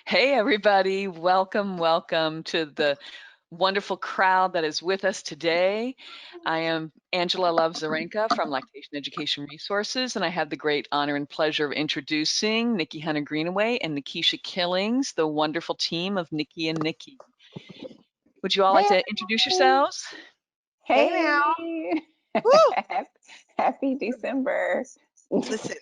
Hey, everybody. Welcome to the wonderful crowd that is with us today. I am Angela Love Zarenka from Lactation Education Resources, and I have the great honor and pleasure of introducing Nikki Hunter Greenaway and Nikisha Killings, the wonderful team of Nikki and Nikki. Would you all like Hey, to introduce yourselves? Hey now. hey. Woo! Happy December. Listen,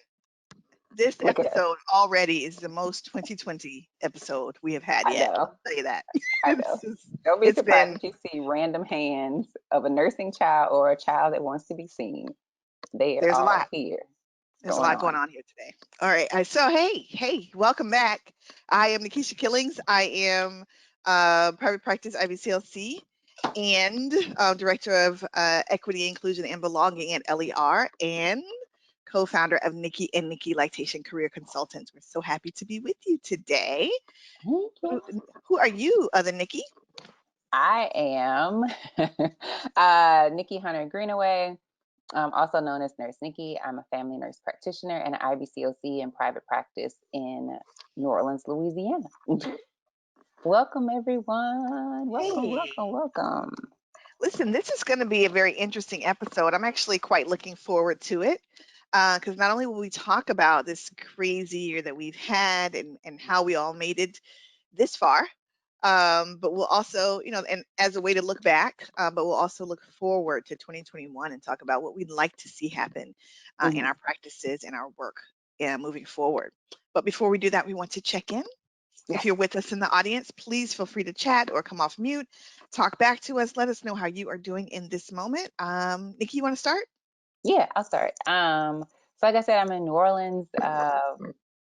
this Look at us. episode already is the most 2020 episode we have had I yet. know. I'll tell you that. I It's know. just, Don't be it's surprised been if you see random hands of a nursing child or a child that wants to be seen. They are there's a all lot. here. What's There's a going lot going on? on here today. All right. So hey, welcome back. I am Nikisha Killings. I am private practice IBCLC and director of equity, inclusion, and belonging at LER, and co-founder of Nikki and Nikki Lactation Career Consultants. We're so happy to be with you today. Thank you. Who are you, other Nikki? I am Nikki Hunter Greenaway, also known as Nurse Nikki. I'm a family nurse practitioner and an IBCOC in private practice in New Orleans, Louisiana. Welcome, everyone. Welcome, Hey, welcome, welcome. listen, this is going to be a very interesting episode. I'm actually quite looking forward to it because not only will we talk about this crazy year that we've had and how we all made it this far, but we'll also, and as a way to look back, but we'll also look forward to 2021 and talk about what we'd like to see happen in Mhm. our practices and our work moving forward. But before we do that, we want to check in. If Yes. you're with us in the audience, please feel free to chat or come off mute, talk back to us, let us know how you are doing in this moment. Nikki, you want to start? Yeah, I'll start. So like I said, I'm in New Orleans.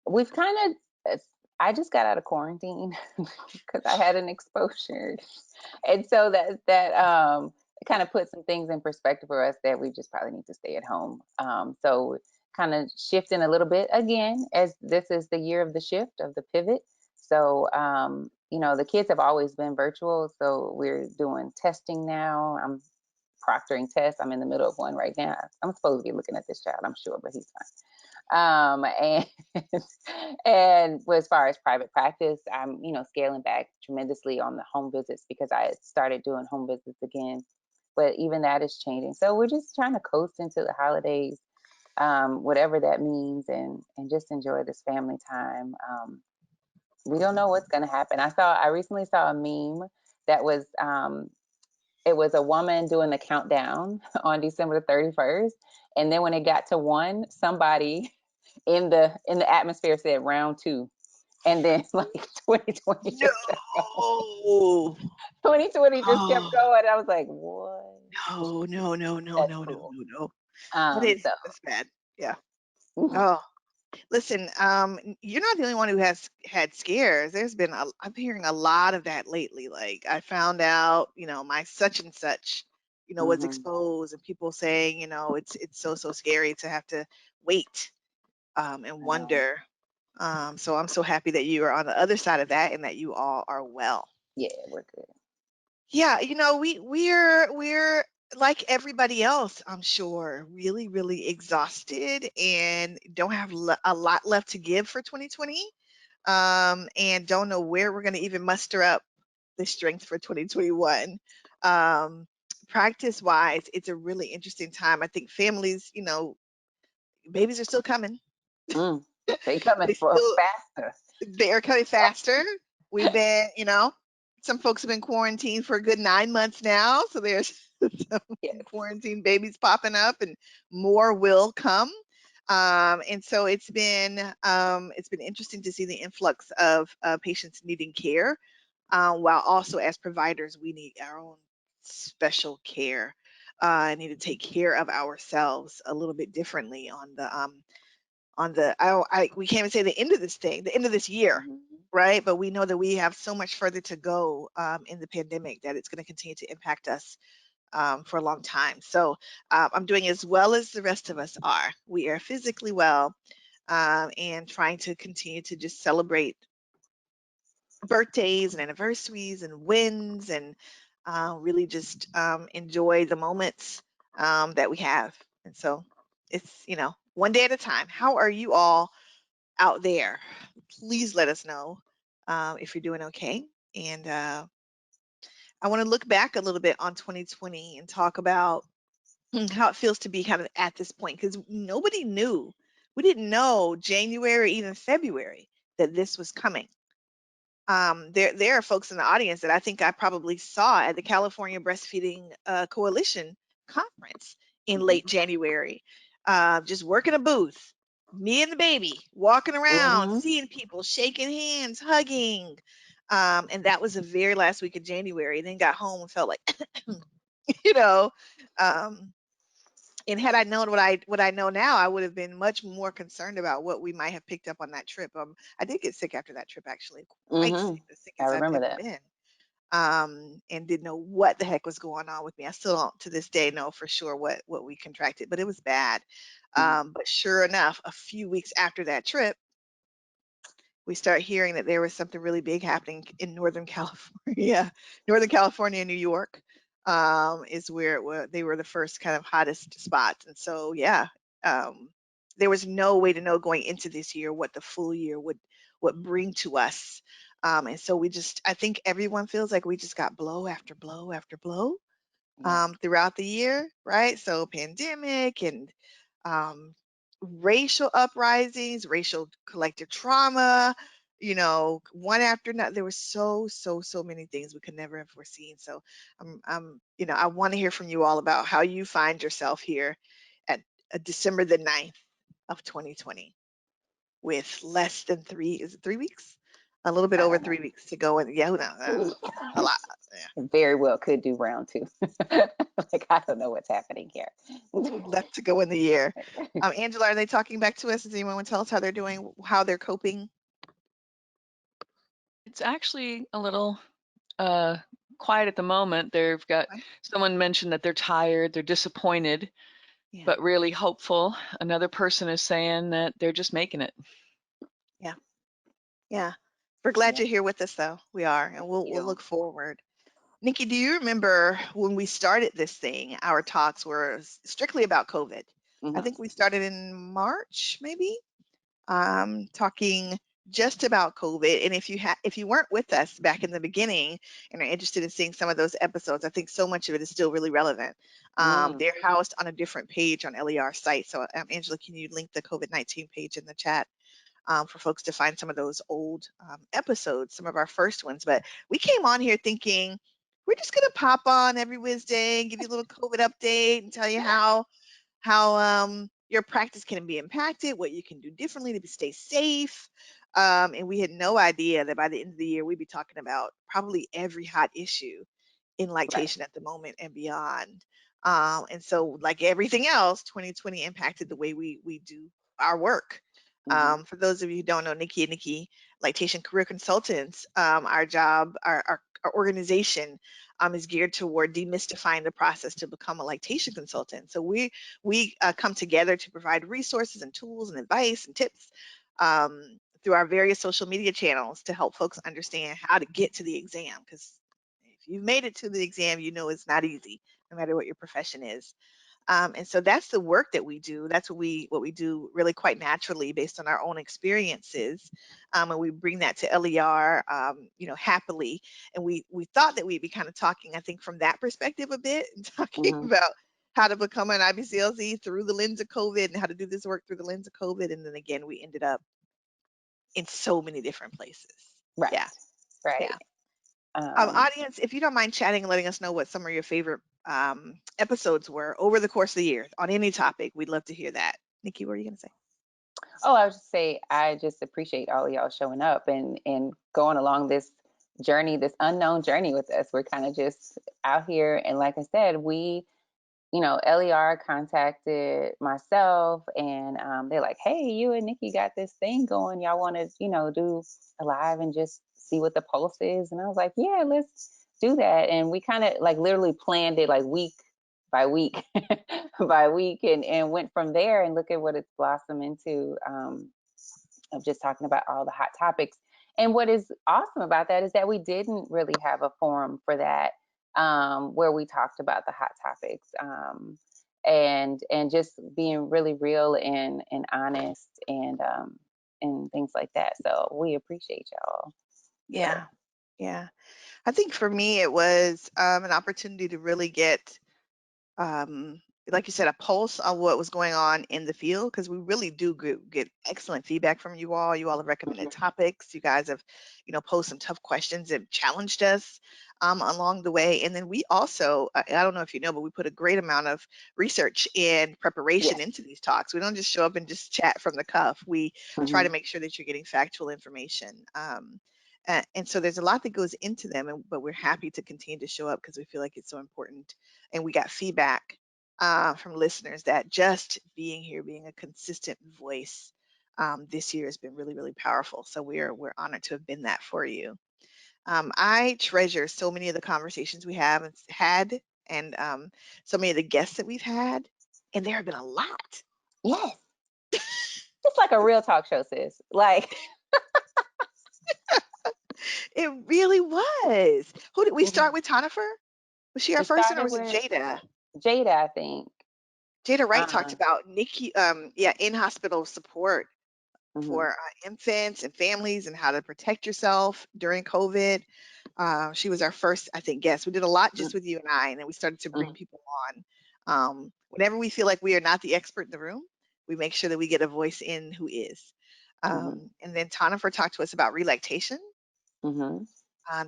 We've kind of, I just got out of quarantine because I had an exposure, and so that kind of put some things in perspective for us that we just probably need to stay at home. So kind of shifting a little bit again, as this is the year of the shift of the pivot. So the kids have always been virtual, so we're doing testing now. I'm proctoring tests. I'm in the middle of one right now. I'm supposed to be looking at this child, I'm sure, but he's fine. And and as far as private practice, I'm scaling back tremendously on the home visits because I had started doing home visits again, but even that is changing. So we're just trying to coast into the holidays, whatever that means, and just enjoy this family time. We don't know what's going to happen. I recently saw a meme that was it was a woman doing the countdown on December the 31st, and then when it got to one, somebody in the atmosphere said round two, and then like 2020 No. just kept going. Oh, 2020 just kept going. I was like, what? no, no, no, no, That's no, no, cool. no, no. So That's bad. Yeah. mhm, Oh, listen, you're not the only one who has had scares. I'm hearing a lot of that lately. Like I found out, my such and such, was mhm, exposed, and people saying, it's so scary to have to wait and I know. wonder. So I'm so happy that you are on the other side of that and that you all are well. Yeah, we're good. Yeah, we're like everybody else, I'm sure, really, really exhausted and don't have a lot left to give for 2020. And don't know where we're going to even muster up the strength for 2021. Um, Practice wise, it's a really interesting time. I think families, babies are still coming. Mm, they coming They for still faster. They're coming faster. We've been, some folks have been quarantined for a good 9 months now. So there's some Yes. quarantine babies popping up, and more will come. And so it's been interesting to see the influx of patients needing care, while also as providers we need our own special care. Need to take care of ourselves a little bit differently we can't even say the end of this year, Mhm. right? But we know that we have so much further to go in the pandemic that it's going to continue to impact us for a long time. So I'm doing as well as the rest of us are. We are physically well, and trying to continue to just celebrate birthdays and anniversaries and wins, and really just enjoy the moments that we have. And so it's, one day at a time. How are you all out there? Please let us know. if you're doing okay. And I want to look back a little bit on 2020 and talk about how it feels to be kind of at this point, because nobody knew. We didn't know January, even February, that this was coming. There are folks in the audience that I think I probably saw at the California Breastfeeding Coalition conference in late January, just working a booth, me and the baby, walking around, Mm-hmm. seeing people, shaking hands, hugging. And that was the very last week of January. Then got home and felt like, you know, um, and had I known what I know now, I would have been much more concerned about what we might have picked up on that trip. I did get sick after that trip, actually, quite Mm-hmm. sick, the I sickest I've remember ever that. been. And didn't know what the heck was going on with me. I still don't to this day know for sure what we contracted, but it was bad. Mm-hmm. But sure enough, a few weeks after that trip, we start hearing that there was something really big happening in Northern California. Northern California and New York is where they were the first kind of hottest spots. And so, yeah, um, there was no way to know going into this year what the full year would bring to us. And so I think everyone feels like we just got blow after blow after blow Yeah. throughout the year, right? So pandemic and um, racial uprisings, racial collective trauma, one after another. There was so many things we could never have foreseen. So I want to hear from you all about how you find yourself here at December the 9th of 2020 with less than is it 3 weeks? A little bit I over don't know. 3 weeks to go. And yeah, who knows? A lot. Very well could do round two. Like, I don't know what's happening here. Left to go in the year. Angela, are they talking back to us? Does anyone want to tell us how they're doing, how they're coping? It's actually a little uh, quiet at the moment. They've got Okay. someone mentioned that they're tired, they're disappointed, Yeah, but really hopeful. Another person is saying that they're just making it. yeah, yeah. We're glad Yeah. you're here with us, though. We are, and Thank we'll you. look forward. Nikki, do you remember when we started this thing? Our talks were strictly about COVID. I Mm-hmm. think we started in March, maybe. Talking just about COVID. And if you weren't with us back in the beginning and are interested in seeing some of those episodes, I think so much of it is still really relevant. Mm. They're housed on a different page on LER site. So, Angela, can you link the COVID-19 page in the chat? For folks to find some of those old episodes, some of our first ones. But we came on here thinking we're just going to pop on every Wednesday and give you a little COVID update and tell you how your practice can be impacted, what you can do differently to stay safe. And we had no idea that by the end of the year, we'd be talking about probably every hot issue in Right. lactation at the moment and beyond. And so, like everything else, 2020 impacted the way we do our work. Mm-hmm. For those of you who don't know, Nikki and Nikki, lactation career consultants, our job, our organization is geared toward demystifying the process to become a lactation consultant. So we come together to provide resources and tools and advice and tips through our various social media channels to help folks understand how to get to the exam. Because if you've made it to the exam, you know it's not easy, no matter what your profession is. And so that's the work that we do. That's what we do really quite naturally based on our own experiences. And we bring that to LER, happily. And we thought that we'd be kind of talking, I think, from that perspective a bit and talking Mm-hmm. about how to become an IBCLZ through the lens of COVID and how to do this work through the lens of COVID. And then again, we ended up in so many different places. Right. Yeah. Right. Yeah. Um, Audience, if you don't mind chatting and letting us know what some of your favorite episodes were over the course of the year on any topic, we'd love to hear that. Nikki, what are you going to say? oh, I would just say I just appreciate all of y'all showing up and going along this journey, this unknown journey with us. We're kind of just out here, and like I said, LER contacted myself, and they're like, "Hey, you and Nikki got this thing going. Y'all want to, do a live and just see what the pulse is?" And I was like, "Yeah, let's do that." And we kind of like literally planned it like week by week by week, and went from there. And look at what it's blossomed into, of just talking about all the hot topics. And what is awesome about that is that we didn't really have a forum for that, where we talked about the hot topics, and just being really real and honest, and things like that. So we appreciate y'all. Yeah. Yeah. I think for me, it was an opportunity to really get, um, like you said, a pulse on what was going on in the field, because we really do get excellent feedback from you all. You all have recommended topics. You guys have, posed some tough questions and challenged us along the way. And then we also, I don't know if you know, but we put a great amount of research and preparation Yes. into these talks. We don't just show up and just chat from the cuff. We try to Mhm. make sure that you're getting factual information. And so there's a lot that goes into them, but we're happy to continue to show up because we feel like it's so important. And we got feedback from listeners that just being here, being a consistent voice this year has been really, really powerful. So we're honored to have been that for you. I treasure so many of the conversations we have and had, and so many of the guests that we've had, and there have been a lot. Yes. It's like a real talk show, sis. Like, It really was. Who did we start mhm. with? Tonifer? Was she our We first one, or started was it with Jada? Jada, I think. Jada Wright talked Um, about Nikki, in hospital support mhm, for infants and families and how to protect yourself during COVID. She was our first, I think, guest. We did a lot mm, just with you and I, and then we started to bring mhm, people on. Whenever we feel like we are not the expert in the room, we make sure that we get a voice in who is. mhm, And then Tonifer talked to us about relactation. mhm.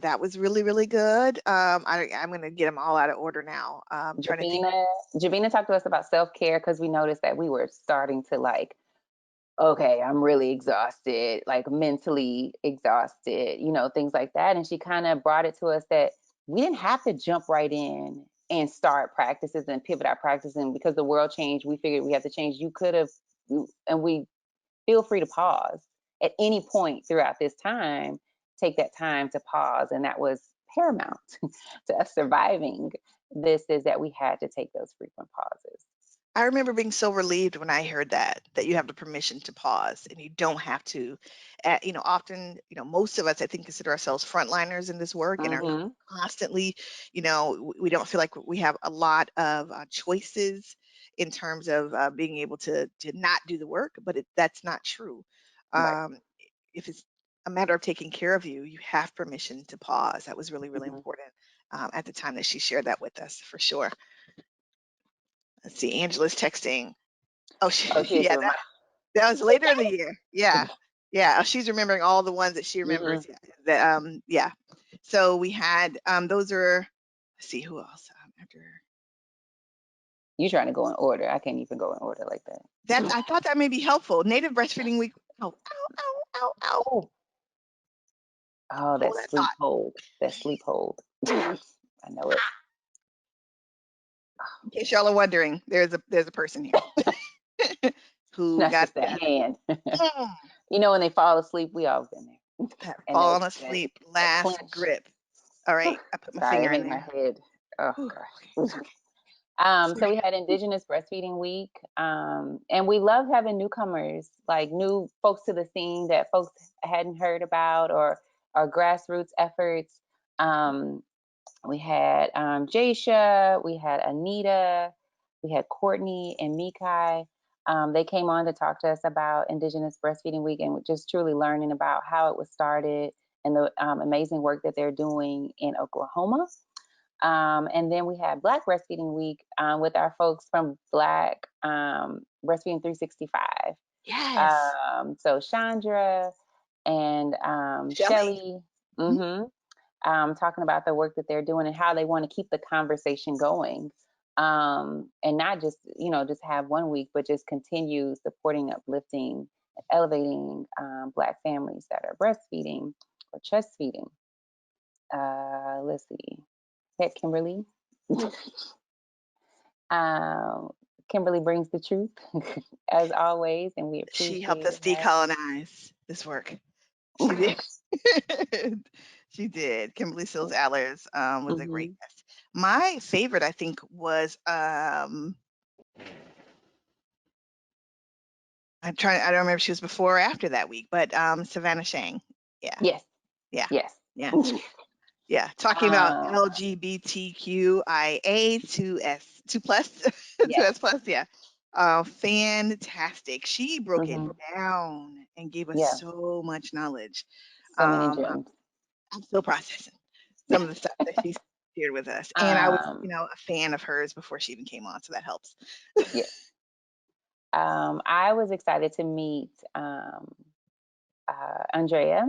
That was really, really good. I'm going to get them all out of order now. Trying to think. Javina talked to us about self-care because we noticed that we were starting to like, okay, I'm really exhausted, like mentally exhausted, things like that. And she kind of brought it to us that we didn't have to jump right in and start practices and pivot our practice. And because the world changed, we figured we had to change. You could have, and we feel free to pause at any point throughout this time. Take that time to pause. And that was paramount to us surviving this, is that we had to take those frequent pauses. I remember being so relieved when I heard that you have the permission to pause and you don't have to. Often, most of us, I think, consider ourselves frontliners in this work and are Mm-hmm. constantly, we don't feel like we have a lot of choices in terms of being able to not do the work, but that's not true. Right. Um, if it's a matter of taking care of you, you have permission to pause. That was really, really Mm-hmm. important at the time that she shared that with us, for sure. Let's see, Angela's texting. Oh, Oh, she is yeah, a reminder. that was later in the year. Yeah. Yeah. Oh, she's remembering all the ones that she Mm-hmm. remembers. Yeah. Yeah. So we had, those are, let's see who else after You trying to go in order. I can't even go in order like that. that. I thought that may be helpful. Native Breastfeeding Week. Oh, ow, ow, ow, ow. Oh, oh, Hold that that sleep thought. hold. That sleep hold. I know it. In case y'all are wondering, there's a person here who That's got just that hand. mm, When they fall asleep, we all been there. that And fallen that asleep that last clench. grip. All right. I put my Sorry, finger it in made my there. head. Oh Whew, gosh. okay. So we had Indigenous Breastfeeding Week, and we love having newcomers, like new folks to the scene that folks hadn't heard about, or our grassroots efforts. Um, we had Jasha, we had Anita, we had Courtney and Mikai. They came on to talk to us about Indigenous Breastfeeding Week and just truly learning about how it was started and the amazing work that they're doing in Oklahoma. And then we had Black Breastfeeding Week with our folks from Black Breastfeeding 365. Yes. So Chandra and Shelly. Shelly, Mhm. talking about the work that they're doing and how they want to keep the conversation going. And not just, just have one week, but just continue supporting, uplifting, elevating Black families that are breastfeeding or chest feeding. Let's see. Heck, Kimberly. um, Kimberly brings the truth as always, and we She helped appreciate us decolonize this work. She did. her. She did. Kimberly Sills Allers was a great Hmm. guest. My favorite, I think, was I don't remember if she was before or after that week, but Savannah Shang. Yeah, Yes, yeah, yes. yeah, yeah. Talking about um, LGBTQIA 2 plus 2 yes. S plus, yeah. Fantastic. She broke it Hmm. down and gave us Yeah. so much knowledge. So many Um, gems. I'm still processing some of the stuff that she's shared with us. And I was, Um, a fan of hers before she even came on, so that helps. yeah. I was excited to meet Andrea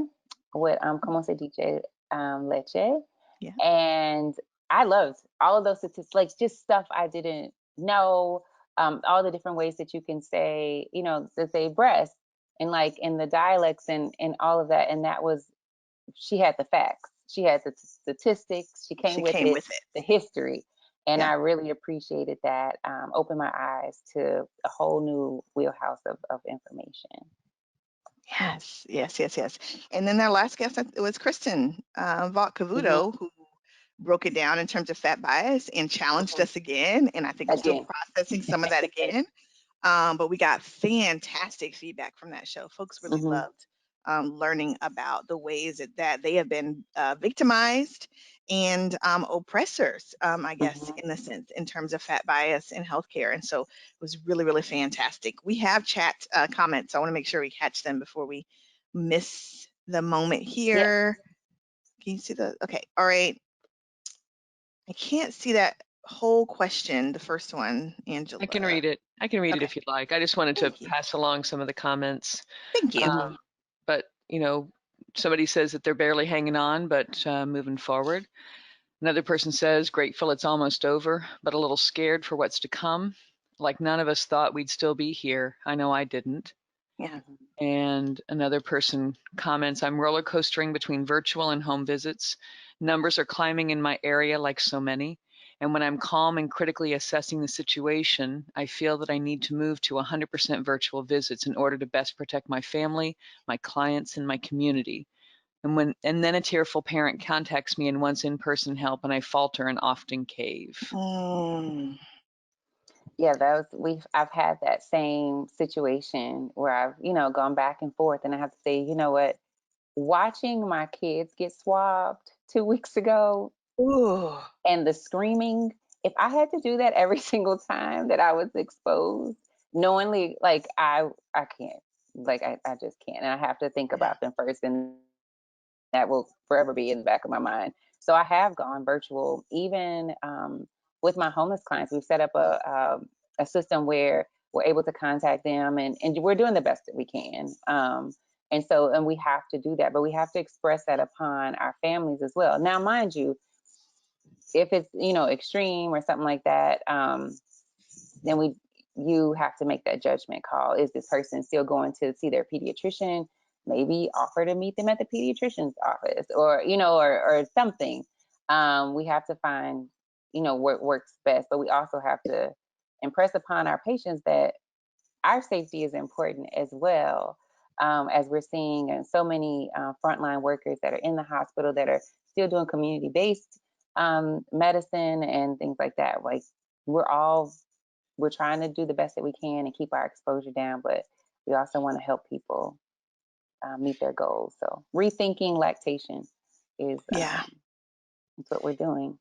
with Como Se Dice Leche. Yeah. And I loved all of those statistics, like just stuff I didn't know, all the different ways that you can say, to say breast and like in the dialects and all of that. And that was, she had the facts, she had the statistics, she came She with came it, with it. the history. And Yeah. I really appreciated that. Opened my eyes to a whole new wheelhouse of information. Yes, yes, yes, yes. And then their last guest it was Kristen Vaught Hmm. Cavuto, who broke it down in terms of fat bias and challenged Hmm. us again. And I think we're still Again. processing some of that again. But we got fantastic feedback from that show. Folks really Hmm. loved learning about the ways that they have been victimized and oppressors, I guess, Hmm. in the sense, in terms of fat bias in healthcare. And so it was really, really fantastic. We have chat comments. So I want to make sure we catch them before we miss the moment Yeah. here. Can you see the? Okay. All right. I can't see that whole question, the first one, Angela. I can read it. I can read it Okay. if you'd like. I just wanted to Thank you. pass along some of the comments. Thank you. But, somebody says that they're barely hanging on, but moving forward. Another person says, grateful it's almost over, but a little scared for what's to come. Like none of us thought we'd still be here. I know I didn't. Yeah. Mhm. And another person comments, I'm roller coastering between virtual and home visits. Numbers are climbing in my area like so many. And when I'm calm and critically assessing the situation, I feel that I need to move to 100% virtual visits in order to best protect my family, my clients, and my community. And then a tearful parent contacts me and wants in-person help, and I falter and often cave. Mm, Yeah, I've had that same situation where I've, gone back and forth and I have to say, you know what, watching my kids get swabbed 2 weeks ago ooh, and the screaming, if I had to do that every single time that I was exposed, knowingly, like I can't. Like I just can't. And I have to think yeah. about them first, and that will forever be in the back of my mind. So I have gone virtual, even with my homeless clients. We've set up a system where we're able to contact them, and we're doing the best that we can. And we have to do that, but we have to express that upon our families as well. Now, mind you, if it's extreme or something like that, then you have to make that judgment call. Is this person still going to see their pediatrician? Maybe offer to meet them at the pediatrician's office, or or something. We have to find what works best, but we also have to impress upon our patients that our safety is important as well. As we're seeing so many frontline workers that are in the hospital that are still doing community-based medicine and things like that. Like we're trying to do the best that we can and keep our exposure down, but we also want to help people meet their goals. So rethinking lactation is Yeah. that's what we're doing.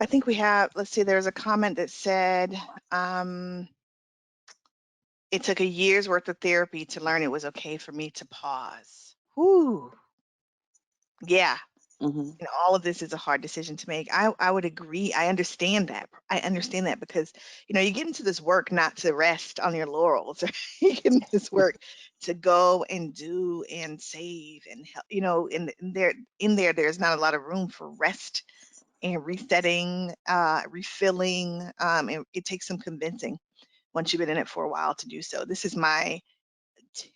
I think we have, let's see, there's a comment that said, um, it took a year's worth of therapy to learn it was okay for me to pause. Whoo. Yeah. Hmm. All of this is a hard decision to make. I would agree. I understand that. I understand that because, you get into this work not to rest on your laurels. You get into this work to go and do and save and help, in there, there's not a lot of room for rest and resetting, refilling. And it takes some convincing once you've been in it for a while to do so. This is my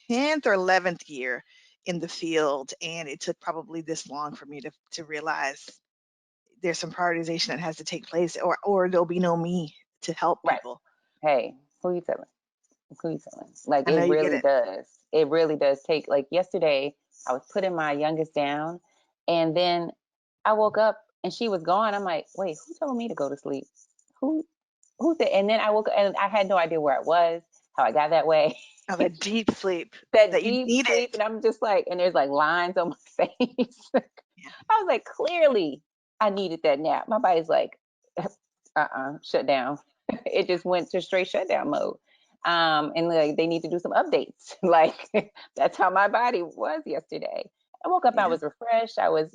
10th or 11th year in the field, and it took probably this long for me to realize there's some prioritization that has to take place, or there'll be no me to help Right. people. Hey, who you telling? Who you telling? Like I know it you get really it. does. It really does take. Like yesterday, I was putting my youngest down, and then I woke up and she was gone. I'm like, wait, who told me to go to sleep? Who who said? And then I woke up and I had no idea where I was, how I got that way. Oh, that deep sleep That that you deep needed. sleep, and I'm just like, and there's like lines on my face. Yeah. I was like, clearly, I needed that nap. My body's like, shut down. It just went to straight shutdown mode. And like they need to do some updates. Like that's how my body was yesterday. I woke up, I Yeah. was refreshed. I was,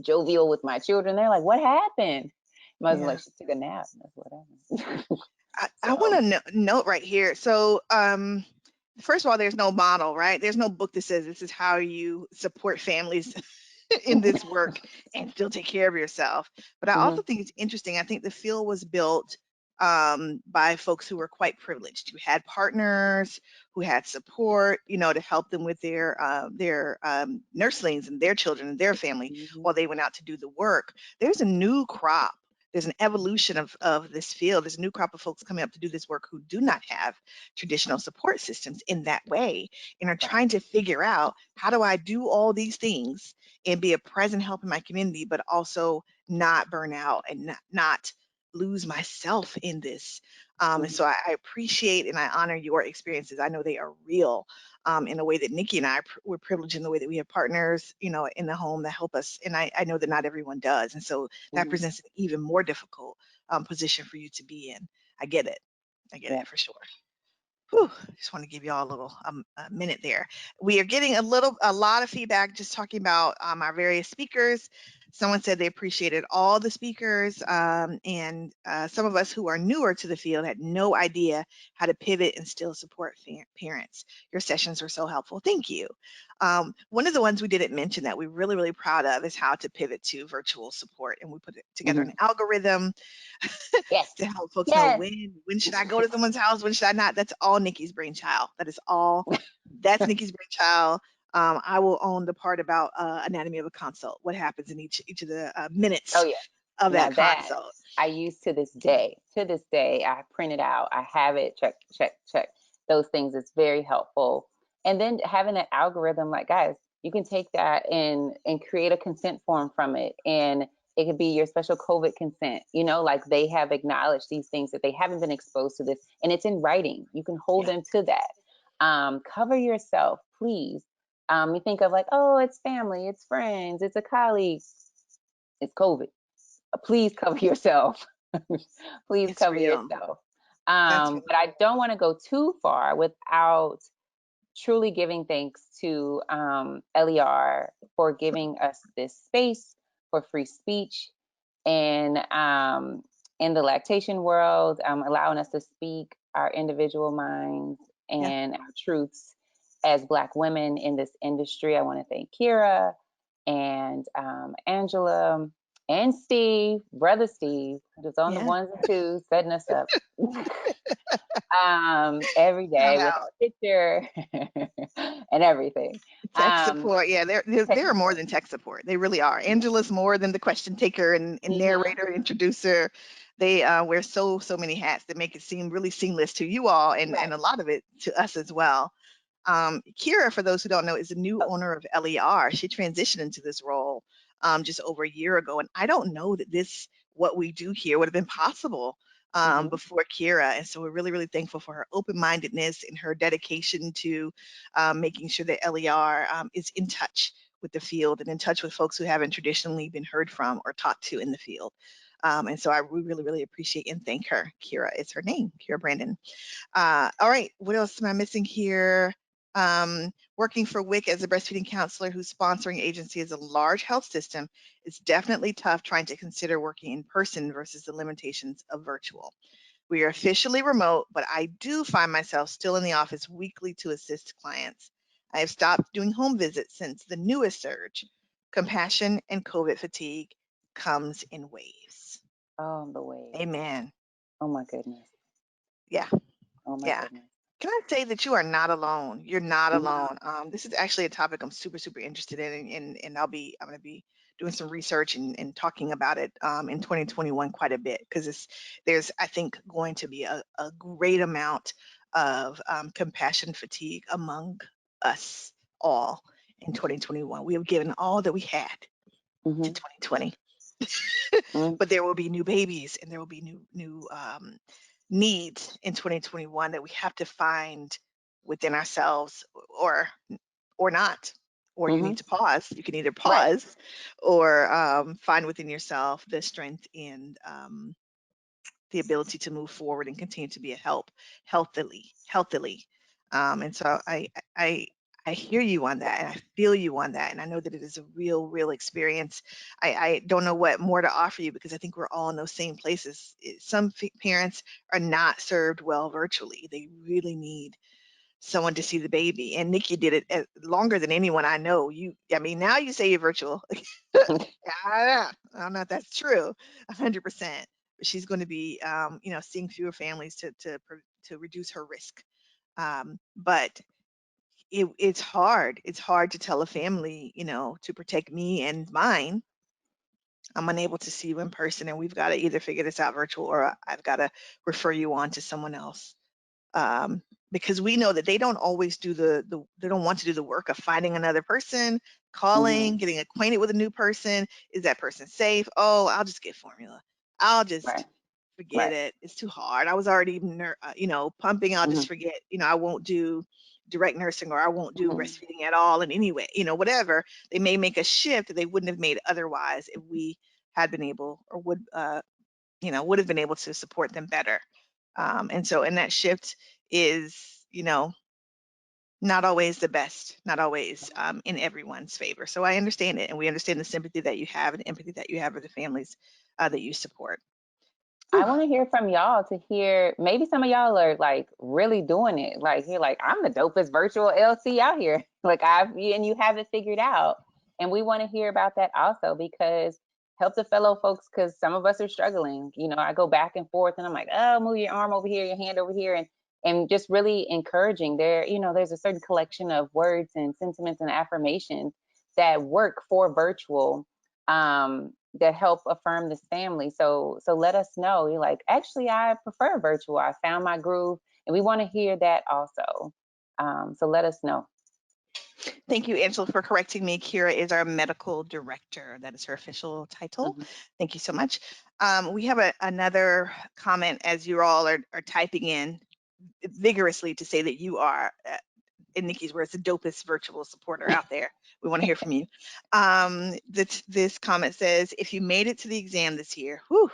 jovial with my children. They're like, "What happened?" My husband's Yeah. like, "She took a nap." That's what happened. I want So, to note right here. So, first of all, there's no model, right? There's no book that says this is how you support families in this work and still take care of yourself. But I hmm also think it's interesting. I think the field was built by folks who were quite privileged, who had partners, who had support, to help them with their nurslings and their children and their family hmm while they went out to do the work. There's a new crop. There's an evolution of this field. There's a new crop of folks coming up to do this work who do not have traditional support systems in that way and are right. trying to figure out, how do I do all these things and be a present help in my community, but also not burn out and not lose myself in this. And hmm so I appreciate and I honor your experiences. I know they are real, in a way that Nikki and I we're privileged in the way that we have partners, in the home that help us. And I know that not everyone does. And so that hmm presents an even more difficult position for you to be in. I get it. I get Yeah. it for sure. Whew, just want to give you all a little a minute there. We are getting a lot of feedback just talking about our various speakers. Someone said they appreciated all the speakers, and some of us who are newer to the field had no idea how to pivot and still support parents. Your sessions were so helpful. Thank you. One of the ones we didn't mention that we're really, really proud of is how to pivot to virtual support. And we put it together hmm an algorithm Yes. to help folks know Yes. when should I go to someone's house, when should I not. That's all Nikki's brainchild. That's Nikki's brainchild. I will own the part about anatomy of a consult, what happens in each of the Oh minutes yeah. of that Now that consult. I use to this day. To this day, I print it out. I have it. Check, check, check. Those things. It's very helpful. And then having that algorithm, like guys, you can take that and create a consent form from it, and it could be your special COVID consent. Like they have acknowledged these things that they haven't been exposed to this, and it's in writing. You can hold Yeah. them to that. Cover yourself, please. You think of like, oh, it's family, it's friends, it's a colleague, it's COVID. Please cover yourself. Please It's cover real. yourself. That's really But I don't want to go too far without truly giving thanks to LER for giving us this space for free speech and in the lactation world, allowing us to speak our individual minds yeah. and our truths as Black women in this industry. I want to thank Kira and Angela and Steve, brother Steve, who's on the Yeah. ones and twos, setting us up every Shout day with out. our picture and everything. Tech Um, support. Yeah, tech they're more support. than tech support. They really are. Angela's more than the question taker and hmm narrator, introducer. They wear so many hats that make it seem really seamless to you all and Right. a lot of it to us as well. Kira, for those who don't know, is the new Oh, owner of LER. She transitioned into this role just over a year ago, and I don't know that what we do here would have been possible hmm before Kira. And so we're really, really thankful for her open-mindedness and her dedication to making sure that LER is in touch with the field and in touch with folks who haven't traditionally been heard from or talked to in the field. And so we really, really appreciate and thank her. Kira is her name, Kira Brandon. All right, what else am I missing here? Working for WIC as a breastfeeding counselor whose sponsoring agency is a large health system, it's definitely tough trying to consider working in person versus the limitations of virtual. We are officially remote, but I do find myself still in the office weekly to assist clients. I have stopped doing home visits since the newest surge. Compassion and COVID fatigue comes in waves. oh, the waves. Amen. Oh my goodness. Yeah, Oh my yeah. goodness. Can I say that you are not alone? You're not hmm alone. This is actually a topic I'm super interested in, and I'm going to be doing some research and talking about it in 2021 quite a bit because there's I think going to be a great amount of compassion fatigue among us all in 2021. We have given all that we had to hmm 2020, hmm but there will be new babies and there will be new needs in 2021 that we have to find within ourselves or not, or you hmm need to pause. You can either Right. pause or find within yourself the strength and the ability to move forward and continue to be a help healthily. And so I I hear you on that, and I feel you on that, and I know that it is a real experience. I don't know what more to offer you because I think we're all in those same places. Some parents are not served well virtually. They really need someone to see the baby, and Nikki did it longer than anyone I know. I mean, now you say you're virtual. I don't know if that's true, 100%. But she's going to be, seeing fewer families to reduce her risk. But it's hard. It's hard to tell a family, to protect me and mine. I'm unable to see you in person, and we've got to either figure this out virtual or I've got to refer you on to someone else. Because we know that they don't always do they don't want to do the work of finding another person, calling, getting acquainted with a new person. Is that person safe? Oh, I'll just get formula. I'll just Right. forget it. It's too hard. I was already, pumping. I'll just forget. I won't do direct nursing, or I won't do breastfeeding at all. And anyway, whatever, they may make a shift that they wouldn't have made otherwise if we had been able or would have been able to support them better. And that shift is, not always the best, not always in everyone's favor. So I understand it, and we understand the sympathy that you have and the empathy that you have for the families that you support. I want to hear from y'all to hear maybe some of y'all are like really doing it. Like you're like, I'm the dopest virtual LC out here. Like and you have it figured out. And we want to hear about that also because help the fellow folks because some of us are struggling. I go back and forth and I'm like, oh, move your arm over here, your hand over here, and just really encouraging there's a certain collection of words and sentiments and affirmations that work for virtual. That help affirm this family. So let us know. You're like, actually, I prefer virtual. I found my groove, and we want to hear that also. So let us know. Thank you, Angela, for correcting me. Kira is our medical director. That is her official title. Thank you so much. We have another comment as you all are typing in vigorously to say that you are, in Nikki's words, the dopest virtual supporter out there. We want to hear from you. This comment says, if you made it to the exam this year, whew,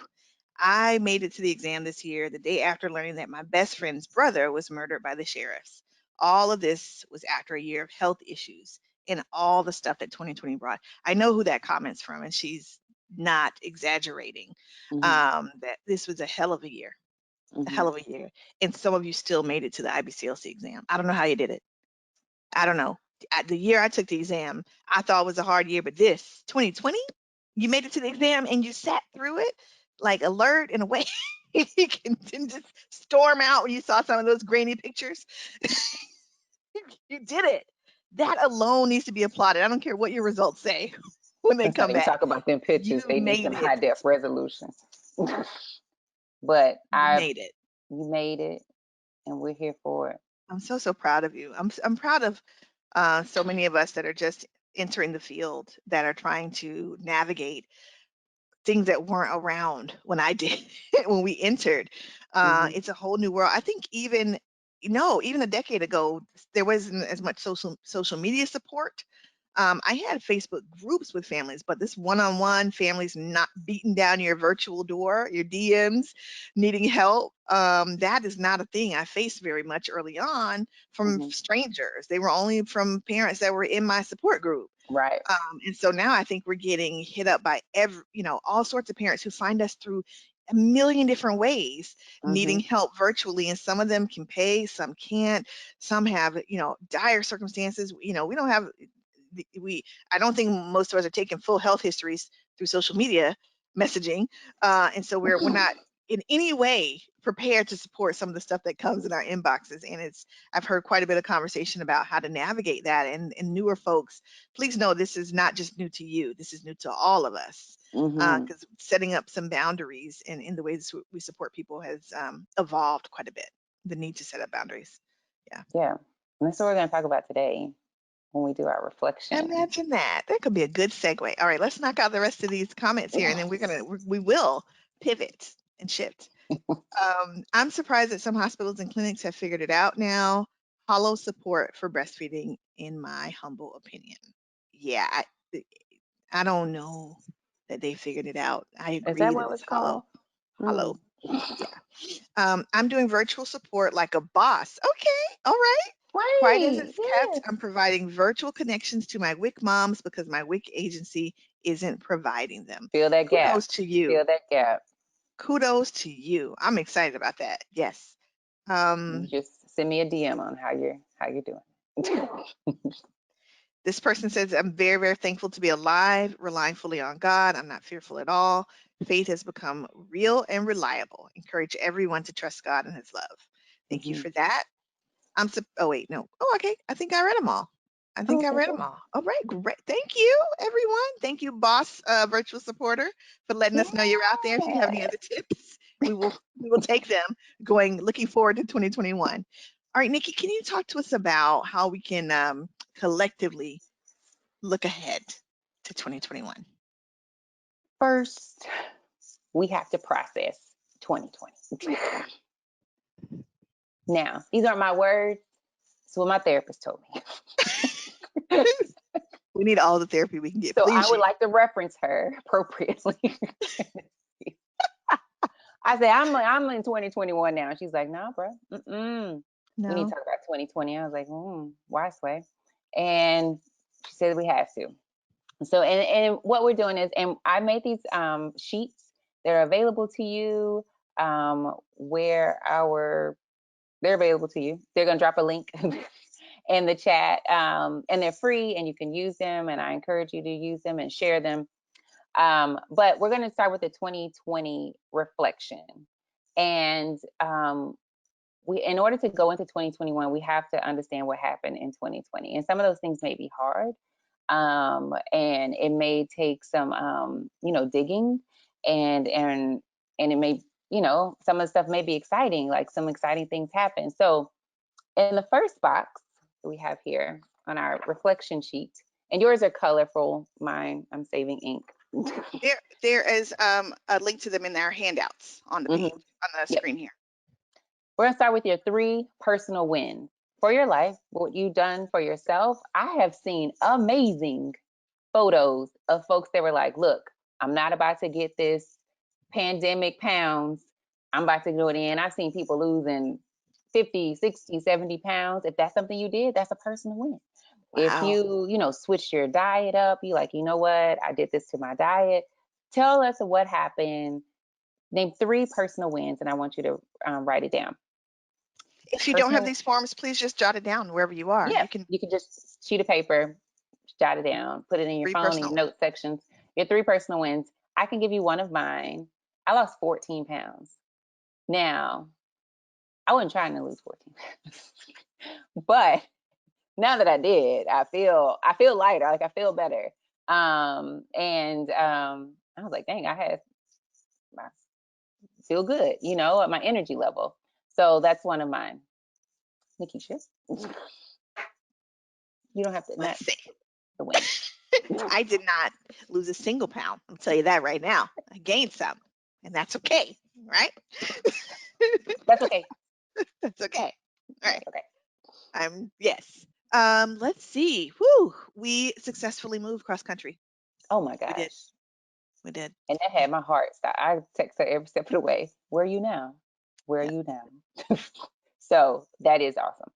I made it to the exam this year the day after learning that my best friend's brother was murdered by the sheriffs. All of this was after a year of health issues and all the stuff that 2020 brought. I know who that comment's from, and she's not exaggerating. That this was a hell of a year, a hell of a year. And some of you still made it to the IBCLC exam. I don't know how you did it. I don't know. The year I took the exam, I thought was a hard year, but this 2020, you made it to the exam and you sat through it like alert in a way. You can just storm out when you saw some of those grainy pictures. You did it. That alone needs to be applauded. I don't care what your results say when they Let's not come even back. talk about them You pictures. They need made some it. high def resolution. But You made it. you made it, and we're here for it. I'm so proud of you. I'm proud of so many of us that are just entering the field, that are trying to navigate things that weren't around when I did when we entered. It's a whole new world. I think even a decade ago, there wasn't as much social media support. I had Facebook groups with families, but this one-on-one, families not beating down your virtual door, your DMs, needing help. That is not a thing I faced very much early on from strangers. They were only from parents that were in my support group. Right. And so now I think we're getting hit up by all sorts of parents who find us through a million different ways, needing help virtually, and some of them can pay, some can't, some have dire circumstances. We don't have I don't think most of us are taking full health histories through social media messaging, and so we're not in any way prepared to support some of the stuff that comes in our inboxes. And I've heard quite a bit of conversation about how to navigate that. And newer folks, please know this is not just new to you. This is new to all of us, because setting up some boundaries in the ways we support people has evolved quite a bit. The need to set up boundaries. Yeah. And that's what we're going to talk about today when we do our reflection. Imagine that. That could be a good segue. All right, let's knock out the rest of these comments here, and then we will pivot and shift. I'm surprised that some hospitals and clinics have figured it out now. Hollow support for breastfeeding, in my humble opinion. Yeah, I don't know that they figured it out. I agree Is that that what it's it's called? hollow. Yeah. I'm doing virtual support like a boss. Okay, all right. Quiet as Right. it's kept. Yeah. I'm providing virtual connections to my WIC moms because my WIC agency isn't providing them. Fill that gap. Kudos to you. Fill that gap. Kudos to you. I'm excited about that. Yes. You just send me a DM on how you're doing. This person says, I'm very, very thankful to be alive, relying fully on God. I'm not fearful at all. Faith has become real and reliable. Encourage everyone to trust God and his love. Thank you for that. Oh, wait, no. Oh, okay. I think I read them all. I think I Okay, read cool. them all. All right, great. Thank you, everyone. Thank you, boss, virtual supporter, for letting us know you're out there. If you have any other tips, we will take them looking forward to 2021. All right, Nikki, can you talk to us about how we can collectively look ahead to 2021? First, we have to process 2020. Now, these aren't my words. It's what my therapist told me. We need all the therapy we can get. So Please I would share. like to reference her appropriately. I said, I'm in 2021 now. She's like, no, bro. We need to No. talk about 2020. I was like, why sway? And she said we have to. So, and what we're doing is, and I made these sheets. They're available to you. They're available to you. They're gonna drop a link in the chat, and they're free, and you can use them. And I encourage you to use them and share them. But we're gonna start with the 2020 reflection, and in order to go into 2021, we have to understand what happened in 2020, and some of those things may be hard, and it may take some, digging, and it may, some of the stuff may be exciting, like some exciting things happen. So in the first box we have here on our reflection sheet, and yours are colorful, mine I'm saving ink. There is a link to them in our handouts on the page, on the Yep. screen here. We're gonna start with your 3 personal wins for your life, what you've done for yourself. I have seen amazing photos of folks that were like, look, I'm not about to get this pandemic pounds. I'm about to do it in. I've seen people losing 50, 60, 70 pounds. If that's something you did, that's a personal win. If Wow. you, switched your diet up, you like, you know what, I did this to my diet. Tell us what happened. Name 3 personal wins, and I want you to write it down. If you don't have Personal, these forms, please just jot it down wherever you are. yeah, You can just sheet of paper, jot it down, put it in your 3 phone, in your personal. note sections. Your 3 personal wins. I can give you one of mine. I lost 14 pounds. Now, I wasn't trying to lose 14 pounds, but now that I did, I feel lighter. Like I feel better. I was like, dang, I feel good, at my energy level. So that's one of mine. Nikki, you don't have to. Let's That's see. the win. I did not lose a single pound. I'll tell you that right now. I gained some, and that's okay, right? That's okay. That's okay. All right. That's okay. Yes. Let's see. Whew. We successfully moved cross country. Oh my We did. gosh. We did. And that had my heart stop. I text her every step of the way. Where are you now? Where are Yeah. you now? So that is awesome.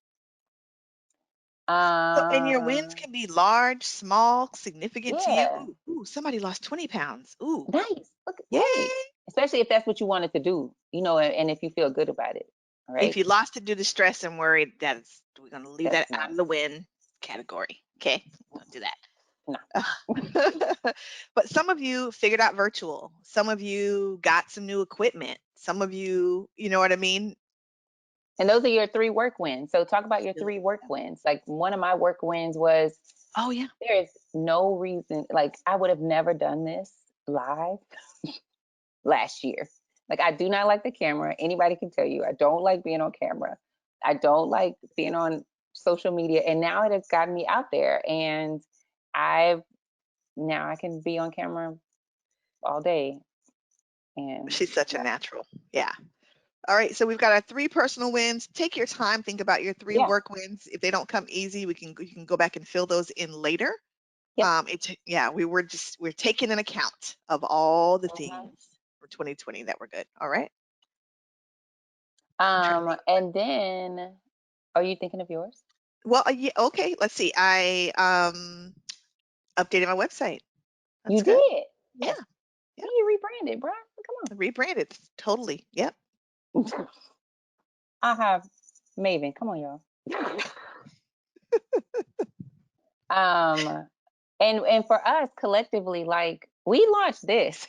So, and your wins can be large, small, significant to you. Yeah. Ooh, somebody lost 20 pounds. Ooh, Nice. Look, yay. right. Especially if that's what you wanted to do, and if you feel good about it. All right. If you lost it due to stress and worry, we're going to leave that That's out not of the win category. Okay, don't do that. no. But some of you figured out virtual. Some of you got some new equipment. Some of you, you know what I mean? And those are your 3 work wins. So talk about your 3 work wins. Like one of my work wins was, Oh, yeah. there is no reason, like I would have never done this live last year. Like I do not like the camera. Anybody can tell you I don't like being on camera. I don't like being on social media. And now it has gotten me out there, and now I can be on camera all day. And She's such a natural. Yeah. All right. So we've got our 3 personal wins. Take your time. Think about your 3 yeah. work wins. If they don't come easy, you can go back and fill those in later. Yep. We're taking an account of all the things Mhm. for 2020 that were good. All right. And then, are you thinking of yours? Well, yeah, okay. Let's see. I updated my website. That's You good. did? Yeah, Yes. yeah. You rebranded, bro. Rebranded. Totally. Yep. Come on. I have Maven. Come on, y'all. Um, and for us collectively, like we launched this.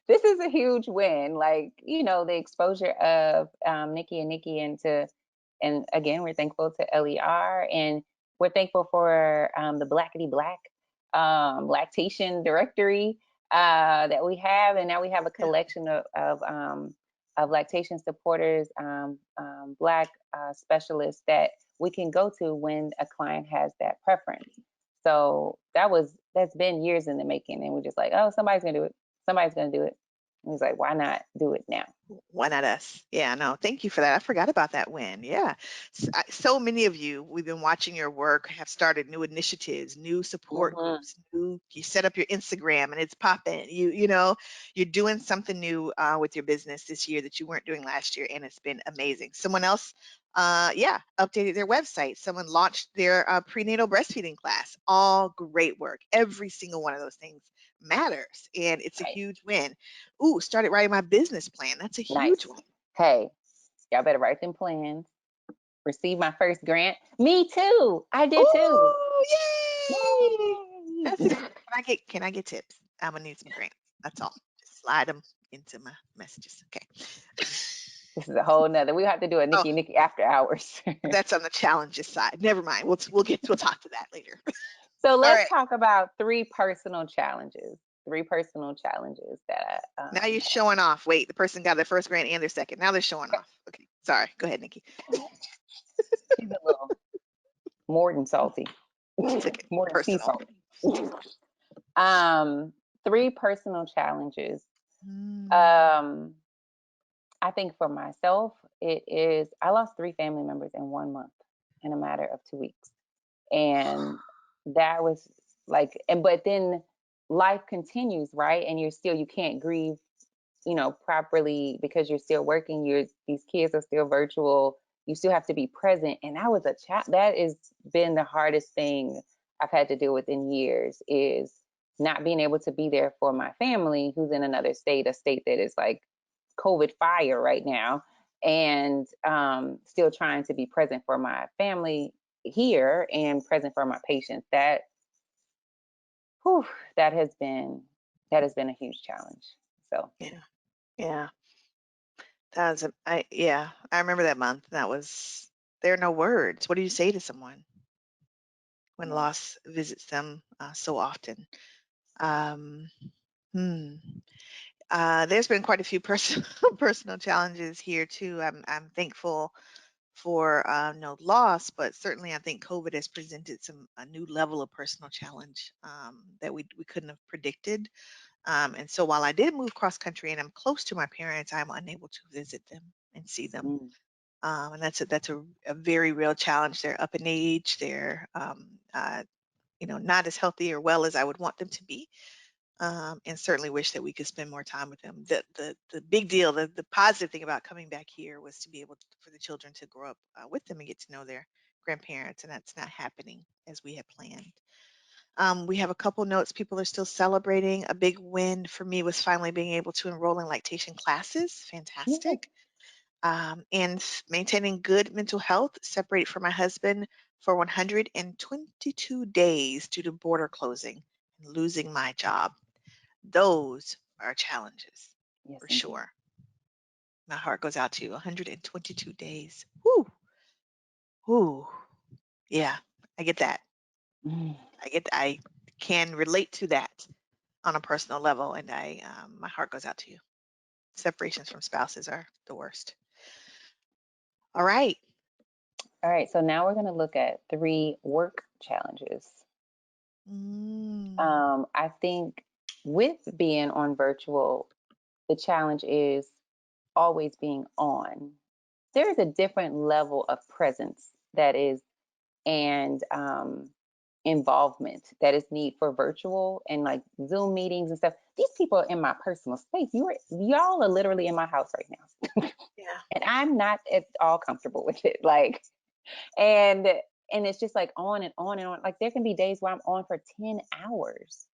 This is a huge win. Like, you know, the exposure of Nikki and Nikki and again, we're thankful to LER and we're thankful for the Blackity Black lactation directory that we have. And now we have a Yeah. collection of lactation supporters, Black specialists that we can go to when a client has that preference. So that's been years in the making. And we're just like, oh, somebody's gonna do it. Somebody's gonna do it. And he's like, why not do it now? Why not us? Yeah, no, thank you for that. I forgot about that win. Yeah. So many of you, we've been watching your work, have started new initiatives, new support Hmm. groups, you set up your Instagram and it's popping. You know, you're doing something new with your business this year that you weren't doing last year, and it's been amazing. Someone else, yeah, updated their website. Someone launched their prenatal breastfeeding class. All great work. Every single one of those things matters, and it's a Right. huge win. Ooh, started writing my business plan. That's a huge Nice. one. Hey, y'all better write them plans. Receive my first grant. Me too. I did too. Ooh, yay! That's Yay. it. Can I get tips? I'm gonna need some grants. That's all. Just slide them into my messages. Okay. This is a whole nother. We have to do a Oh, Nikki Nikki after hours. that's on the challenges side. Never mind. We'll talk to that later. So All let's right. talk about three personal challenges. Three personal challenges that Now you're showing off. Wait, the person got their first grant and their second. Now they're showing off. Okay. Sorry. Go ahead, Nikki. she's a little more than salty. She took it More than sea personal. salt. Three personal challenges. Mm. Um, I think for myself, it is I lost three family members in 1 month in a matter of 2 weeks. And that was like, and but then life continues, right? And you can't grieve, properly because you're still working. These kids are still virtual. You still have to be present. And that was that has been the hardest thing I've had to deal with in years is not being able to be there for my family who's in another state, a state that is like COVID fire right now, and still trying to be present for my family here and present for my patients. Whew, that has been a huge challenge. So Yeah. Yeah. I remember that month. There are no words. What do you say to someone when yeah. loss visits them so often? Um, hmm. There's been quite a few personal personal challenges here too. I'm thankful for no loss, but certainly I think COVID has presented a new level of personal challenge that we couldn't have predicted. And so while I did move cross country and I'm close to my parents, I'm unable to visit them and see them. Mm. And that's a very real challenge. They're up in age. They're not as healthy or well as I would want them to be, and certainly wish that we could spend more time with them. The big deal, the positive thing about coming back here was to be able for the children to grow up with them and get to know their grandparents, and that's not happening as we had planned. We have a couple notes. People are still celebrating. A big win for me was finally being able to enroll in lactation classes. Yeah. Fantastic. And maintaining good mental health, separated from my husband for 122 days due to border closing and losing my job. Those are challenges Yes, for indeed. sure. My heart goes out to you. 122 days. Whoo, whoo. Yeah, I get that. Mm. I can relate to that on a personal level, and my heart goes out to you. Separations from spouses are the worst. All right. All right. So now we're going to look at three work challenges. Mm, I think with being on virtual, the challenge is always being on. There is a different level of presence that is and involvement that is need for virtual and like Zoom meetings and stuff. These people are in my personal space. Y'all are literally in my house right now, yeah. and I'm not at all comfortable with it. Like, and and it's just like on and on and on. Like there can be days where I'm on for 10 hours.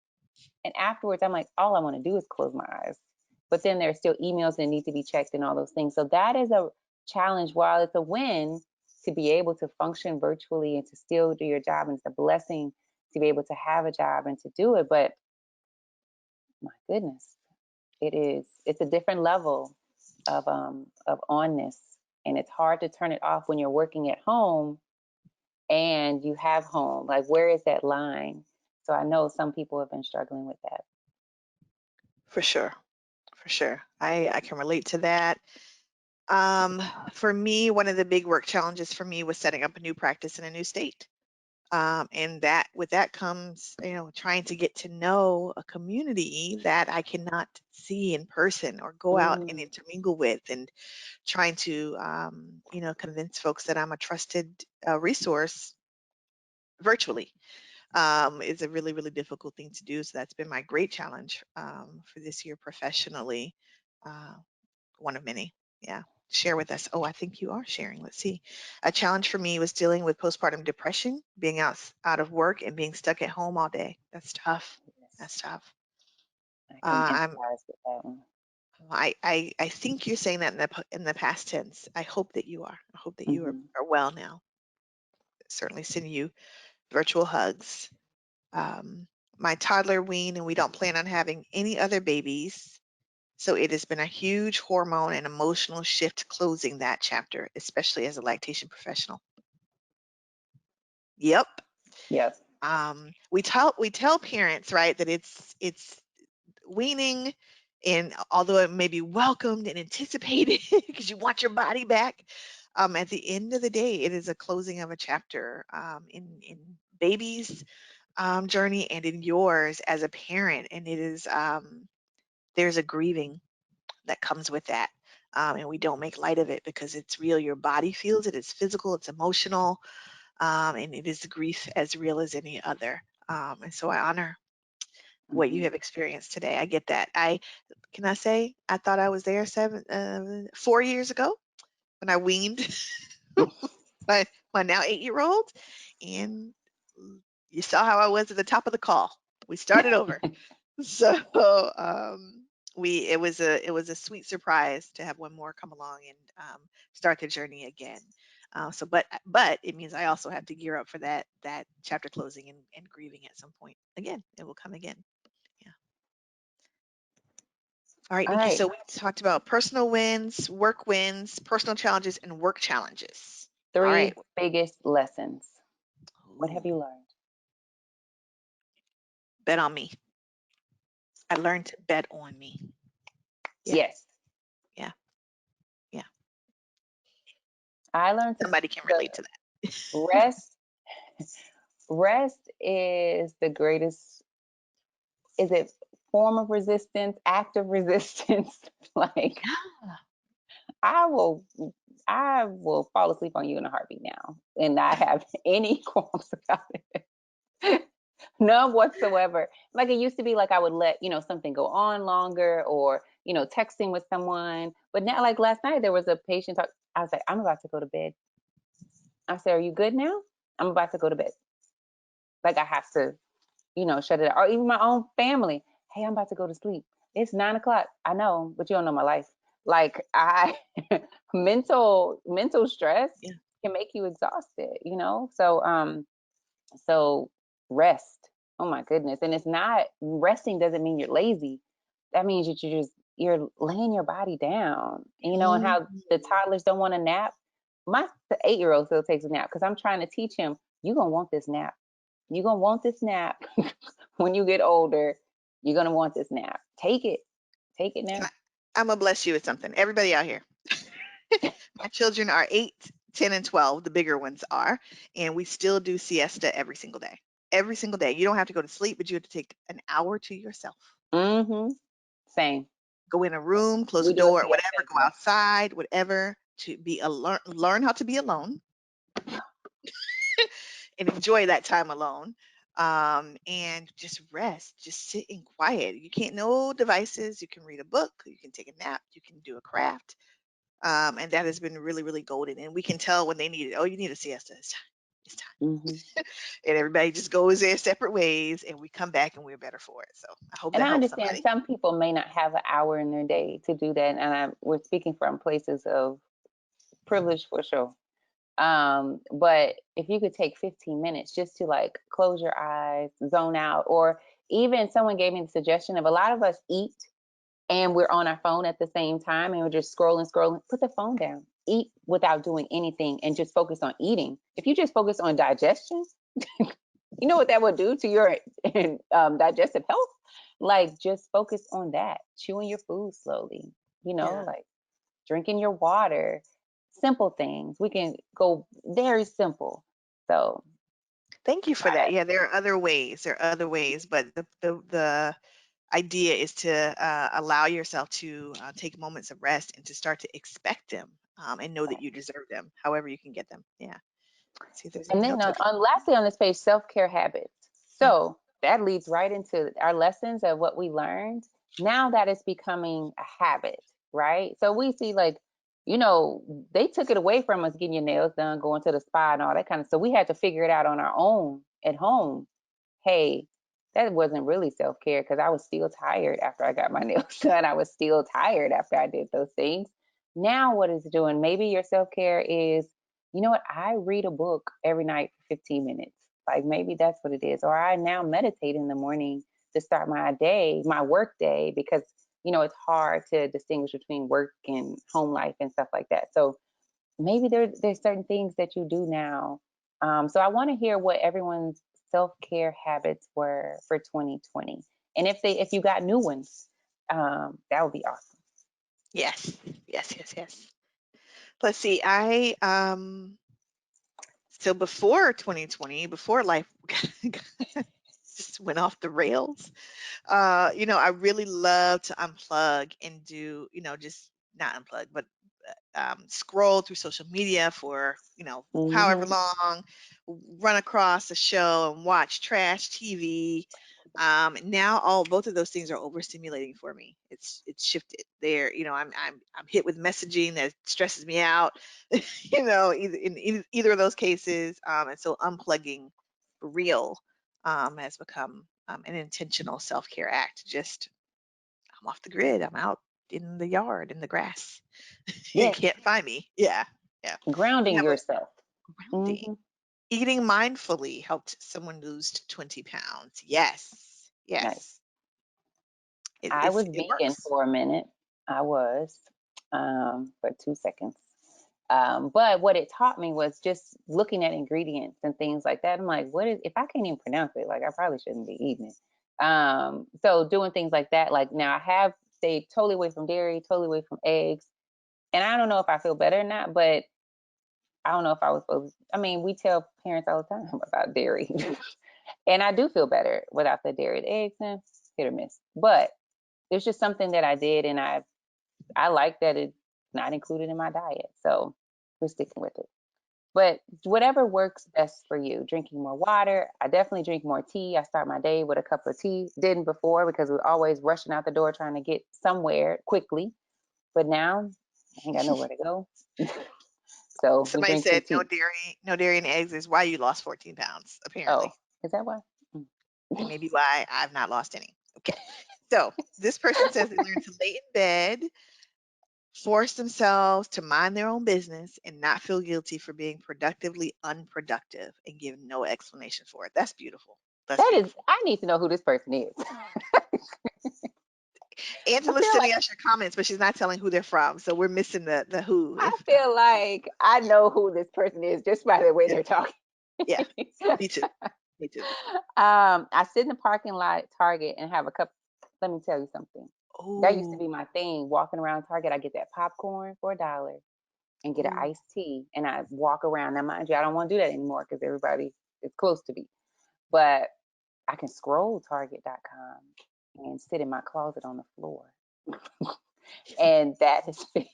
And afterwards, I'm like, all I want to do is close my eyes. But then there's still emails that need to be checked and all those things. So that is a challenge. While it's a win to be able to function virtually and to still do your job, and it's a blessing to be able to have a job and to do it. But my goodness, it's a different level of onness. And it's hard to turn it off when you're working at home and you have home. Like, where is that line? So I know some people have been struggling with that. For sure. For sure. I can relate to that. For me, one of the big work challenges for me was setting up a new practice in a new state. And that with that comes, trying to get to know a community that I cannot see in person or go out and intermingle with, and trying to, convince folks that I'm a trusted resource virtually is a really, really difficult thing to do. So that's been my great challenge for this year professionally. One of many. Yeah. Share with us. Oh, I think you are sharing. Let's see. A challenge for me was dealing with postpartum depression, being out of work and being stuck at home all day. That's tough. That's tough. I can I'm empathize with that one. I think you're saying that in the past tense. I hope that you are. I hope that you are well now. Certainly send you virtual hugs. My toddler weaned, and we don't plan on having any other babies. So it has been a huge hormone and emotional shift closing that chapter, especially as a lactation professional. Yep. Yes. We tell parents, right, that it's weaning, and although it may be welcomed and anticipated because you want your body back, at the end of the day, it is a closing of a chapter in baby's journey and in yours as a parent, and it is there's a grieving that comes with that. And we don't make light of it because it's real. Your body feels it. It's physical. It's emotional. And it is grief as real as any other. And so I honor what you have experienced today. I get that. Can I say I thought I was there 4 years ago when I weaned my now 8-year-old, and you saw how I was at the top of the call. We started over. So it was a sweet surprise to have one more come along and start the journey again. But it means I also have to gear up for that chapter closing and grieving at some point. Again, it will come again. Yeah. All right, All Nikki. right. So we talked about personal wins, work wins, personal challenges, and work challenges. All 3 right. biggest lessons. What have you Ooh, learned? bet on me. I learned to bet on me. Yeah. Yes. Yeah. Yeah. I learned Somebody can relate to that. rest. Rest is the greatest, is it form of resistance, act of resistance? Like, Yeah. I will I will fall asleep on you in a heartbeat now and not have any qualms about it. None whatsoever. Like it used to be, like I would let, something go on longer, or, texting with someone. But now, like last night, there was a patient talk. I was like, I'm about to go to bed. I said, are you good now? I'm about to go to bed. Like I have to, shut it out. Or even my own family. Hey, I'm about to go to sleep. It's 9 o'clock. I know, but you don't know my life. Like mental stress Yeah. can make you exhausted. So rest. Oh my goodness. And it's not, resting doesn't mean you're lazy. That means that you're laying your body down. And and how the toddlers don't want to nap. My 8-year-old still takes a nap because I'm trying to teach him, you're gonna want this nap. You're gonna want this nap when you get older. You're gonna want this nap. Take it. Take it now. I'm gonna bless you with something. Everybody out here. My children are 8, 10, and 12. The bigger ones are, and we still do siesta every single day. Every single day. You don't have to go to sleep, but you have to take an hour to yourself. Same. Go in a room, close We the do a door, siesta whatever. as Go well. outside, whatever. To be alone, learn how to be alone, and enjoy that time alone. And just rest. Just sit in quiet. You can't, no devices. You can read a book. You can take a nap. You can do a craft. And that has been really, really golden. And we can tell when they need it. Oh, you need a siesta. It's time. Hmm. And everybody just goes their separate ways, and we come back and we're better for it. So I hope And that I helps understand somebody. some people may not have an hour in their day to do that, and we're speaking from places of privilege for sure. But if you could take 15 minutes just to like close your eyes, zone out, or even someone gave me the suggestion of a lot of us eat and we're on our phone at the same time and we're just scrolling, scrolling. Put the phone down. Eat without doing anything and just focus on eating. If you just focus on digestion, you know what that would do to your digestive health? Like just focus on that. Chewing your food slowly, Yeah. like drinking your water, simple things. We can go very simple. So Thank you for try that. that. Yeah, there are other ways. There are other ways, but the idea is to allow yourself to take moments of rest and to start to expect them, and know that you deserve them, however you can get them. Yeah. See if there's And anything then else. Okay. lastly on this page, self-care habits. Mm. So that leads right into our lessons of what we learned. Now that it's becoming a habit, right? So we see like, they took it away from us getting your nails done, going to the spa and all that kind of stuff. So we had to figure it out on our own at home. Hey, that wasn't really self-care because I was still tired after I got my nails done. I was still tired after I did those things. Now what is it doing? Maybe your self-care is, you know what? I read a book every night for 15 minutes. Like maybe that's what it is. Or I now meditate in the morning to start my day, my work day, because it's hard to distinguish between work and home life and stuff like that. So maybe there's certain things that you do now. So I want to hear what everyone's self-care habits were for 2020, and if you got new ones, that would be awesome. Yes. Yes. Yes. Yes. Let's see. I so before 2020, before life just went off the rails, I really love to unplug and do, just not unplug, but scroll through social media for, however Hmm. long, run across a show and watch trash TV. Now both of those things are overstimulating for me. It's shifted there. I'm hit with messaging that stresses me out. Either of those cases. And so unplugging for real has become an intentional self-care act. Just I'm off the grid. I'm out in the yard, in the grass. You Yes, can't find me. Yeah. Yeah. We grounding have a yourself. grounding. Hmm. Eating mindfully helped someone lose 20 pounds. Yes. Nice. Yes. I was It vegan works. for a minute. I was, for 2 seconds. But what it taught me was just looking at ingredients and things like that. I'm like, what is, if I can't even pronounce it, like I probably shouldn't be eating it. So doing things like that, like now I have stayed totally away from dairy, totally away from eggs. And I don't know if I feel better or not, but I don't know if I was supposed I mean, we tell parents all the time about dairy. And I do feel better without the dairy. The eggs, hit or miss. But it's just something that I did and I like that it's not included in my diet. So we're sticking with it. But whatever works best for you. Drinking more water. I definitely drink more tea. I start my day with a cup of tea. Didn't before because we're always rushing out the door trying to get somewhere quickly. But now I ain't got nowhere to go. So we Somebody drink some said tea. no dairy and eggs is why you lost 14 pounds, apparently. Oh, is that why? Mm. It may be why I've not lost any. Okay. So this person says they learned to lay in bed, force themselves to mind their own business, and not feel guilty for being productively unproductive and give no explanation for it. That's beautiful. That's That is, beautiful. I need to know who this person is. I Angela's feel like sending us your comments, but she's not telling who they're from. So we're missing the who. I feel like I know who this person is just by the way Yeah, they're talking. yeah, me too. Me too. I sit in the parking lot Target and have a cup. Let me tell you something. That used to Oh, be my thing. Walking around Target, I get that popcorn for $1 and get an oh. iced tea, and I walk around. Now, mind you, I don't want to do that anymore because everybody is close to me. But I can scroll Target.com and sit in my closet on the floor, and that has been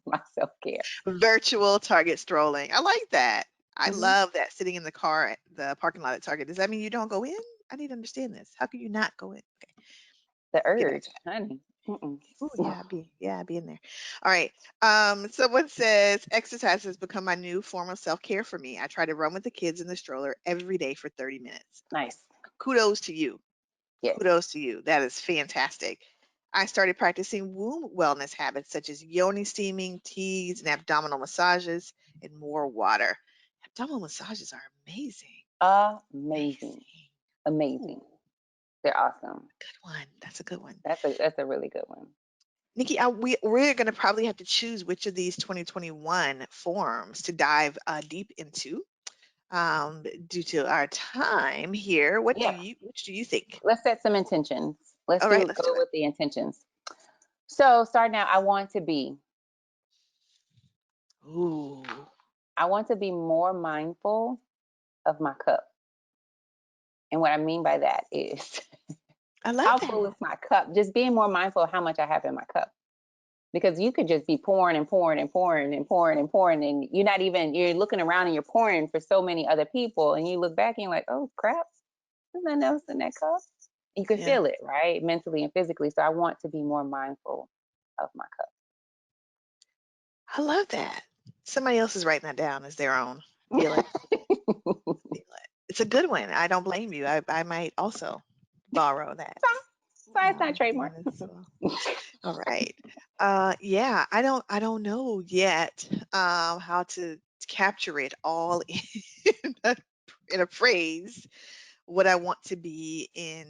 my self care. Virtual Target strolling. I like that. I Hmm. love that. Sitting in the car, the parking lot at Target. Does that mean you don't go in? I need to understand this. How can you not go in? Okay, The get back urge, to that. honey. Mm-mm. Ooh, yeah, I'd be in there. All right. Someone says exercise has become my new form of self-care for me. I try to run with the kids in the stroller every day for 30 minutes. Nice. Kudos to you. Yes. Kudos to you. That is fantastic. I started practicing womb wellness habits such as yoni steaming, teas, and abdominal massages, and more water. Abdominal massages are amazing. Amazing. Amazing. Amazing. Ooh, They're awesome. good one. That's a good one. That's a really good one. Nikki, we're going to probably have to choose which of these 2021 forms to dive deep into due to our time here. Yeah. Which do you think? Let's set some intentions. Let's All right, do let's do go it. with the intentions. So starting out, Ooh, I want to be more mindful of my cup. And what I mean by that is I love how that. full is my cup? Just being more mindful of how much I have in my cup. Because you could just be pouring and pouring and pouring and pouring and pouring, and you're looking around and you're pouring for so many other people, and you look back and you're like, oh crap, there's nothing else in that cup. You can Yeah, feel it, right? Mentally and physically. So I want to be more mindful of my cup. I love that. Somebody else is writing that down as their own. Feel it. Feel it. It's a good one. I don't blame you. I might also borrow that. Sorry, it's not trademark. So, all right. Yeah, I don't know yet how to capture it all in in a phrase what I want to be in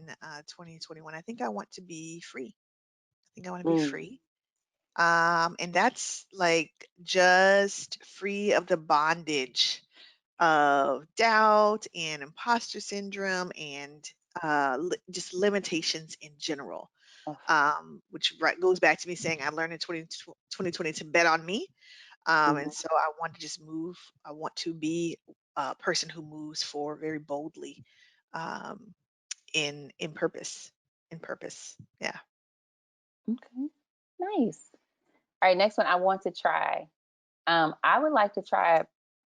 2021. I think I want to be free. I think I want to be Mm. free. And that's like just free of the bondage of doubt and imposter syndrome and just limitations in general. Oh, Which goes back to me saying I learned in 2020 to bet on me. mhm. And so I want to just move. I want to be a person who moves forward very boldly um, in purpose. In purpose. Yeah. Okay. Nice. All right, next one I want to try. I would like to try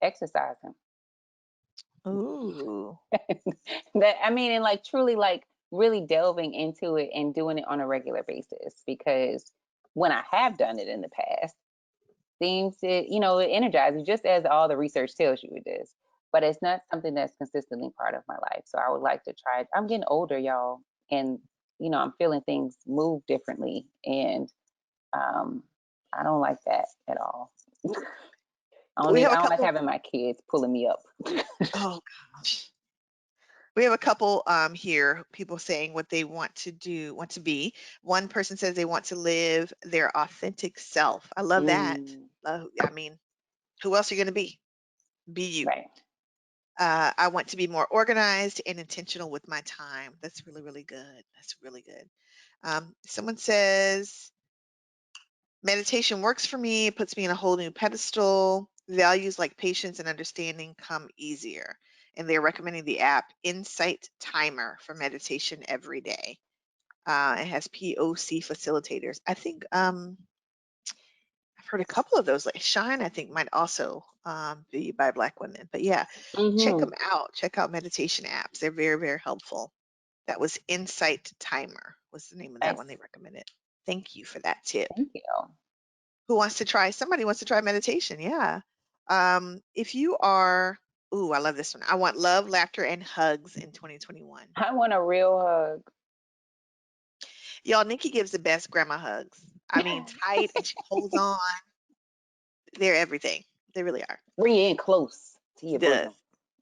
exercising. Ooh. That I mean, and like truly like really delving into it and doing it on a regular basis because when I have done it in the past, seems to, it energizes just as all the research tells you it is. But it's not something that's consistently part of my life. So I would like to try it. I'm getting older, y'all, and I'm feeling things move differently, and um, I don't like that at all. We have I a don't like couple. having my kids pulling me up. Oh gosh. We have a couple here, people saying what they want to do, want to be. One person says they want to live their authentic self. I love that. Mm, I mean, who else are you going to be? Be you. right. I want to be more organized and intentional with my time. That's really, really good. That's really good. Someone says meditation works for me. It puts me in a whole new pedestal. Values like patience and understanding come easier. And they're recommending the app Insight Timer for meditation every day. It has POC facilitators. I think I've heard a couple of those. Like Shine, I think might also be by Black women. But yeah, check Mm-hmm. them out. Check out meditation apps. They're very, very helpful. That was Insight Timer was the name of that Nice. one they recommended. Thank you for that tip. Thank you. Who wants to try? Somebody wants to try meditation. Yeah. If you are, ooh, I love this one. I want love, laughter, and hugs in 2021. I want a real hug. Y'all, Nikki gives the best grandma hugs. I mean, tight, and she holds on. They're everything. They really are. Bring you in close to She your does.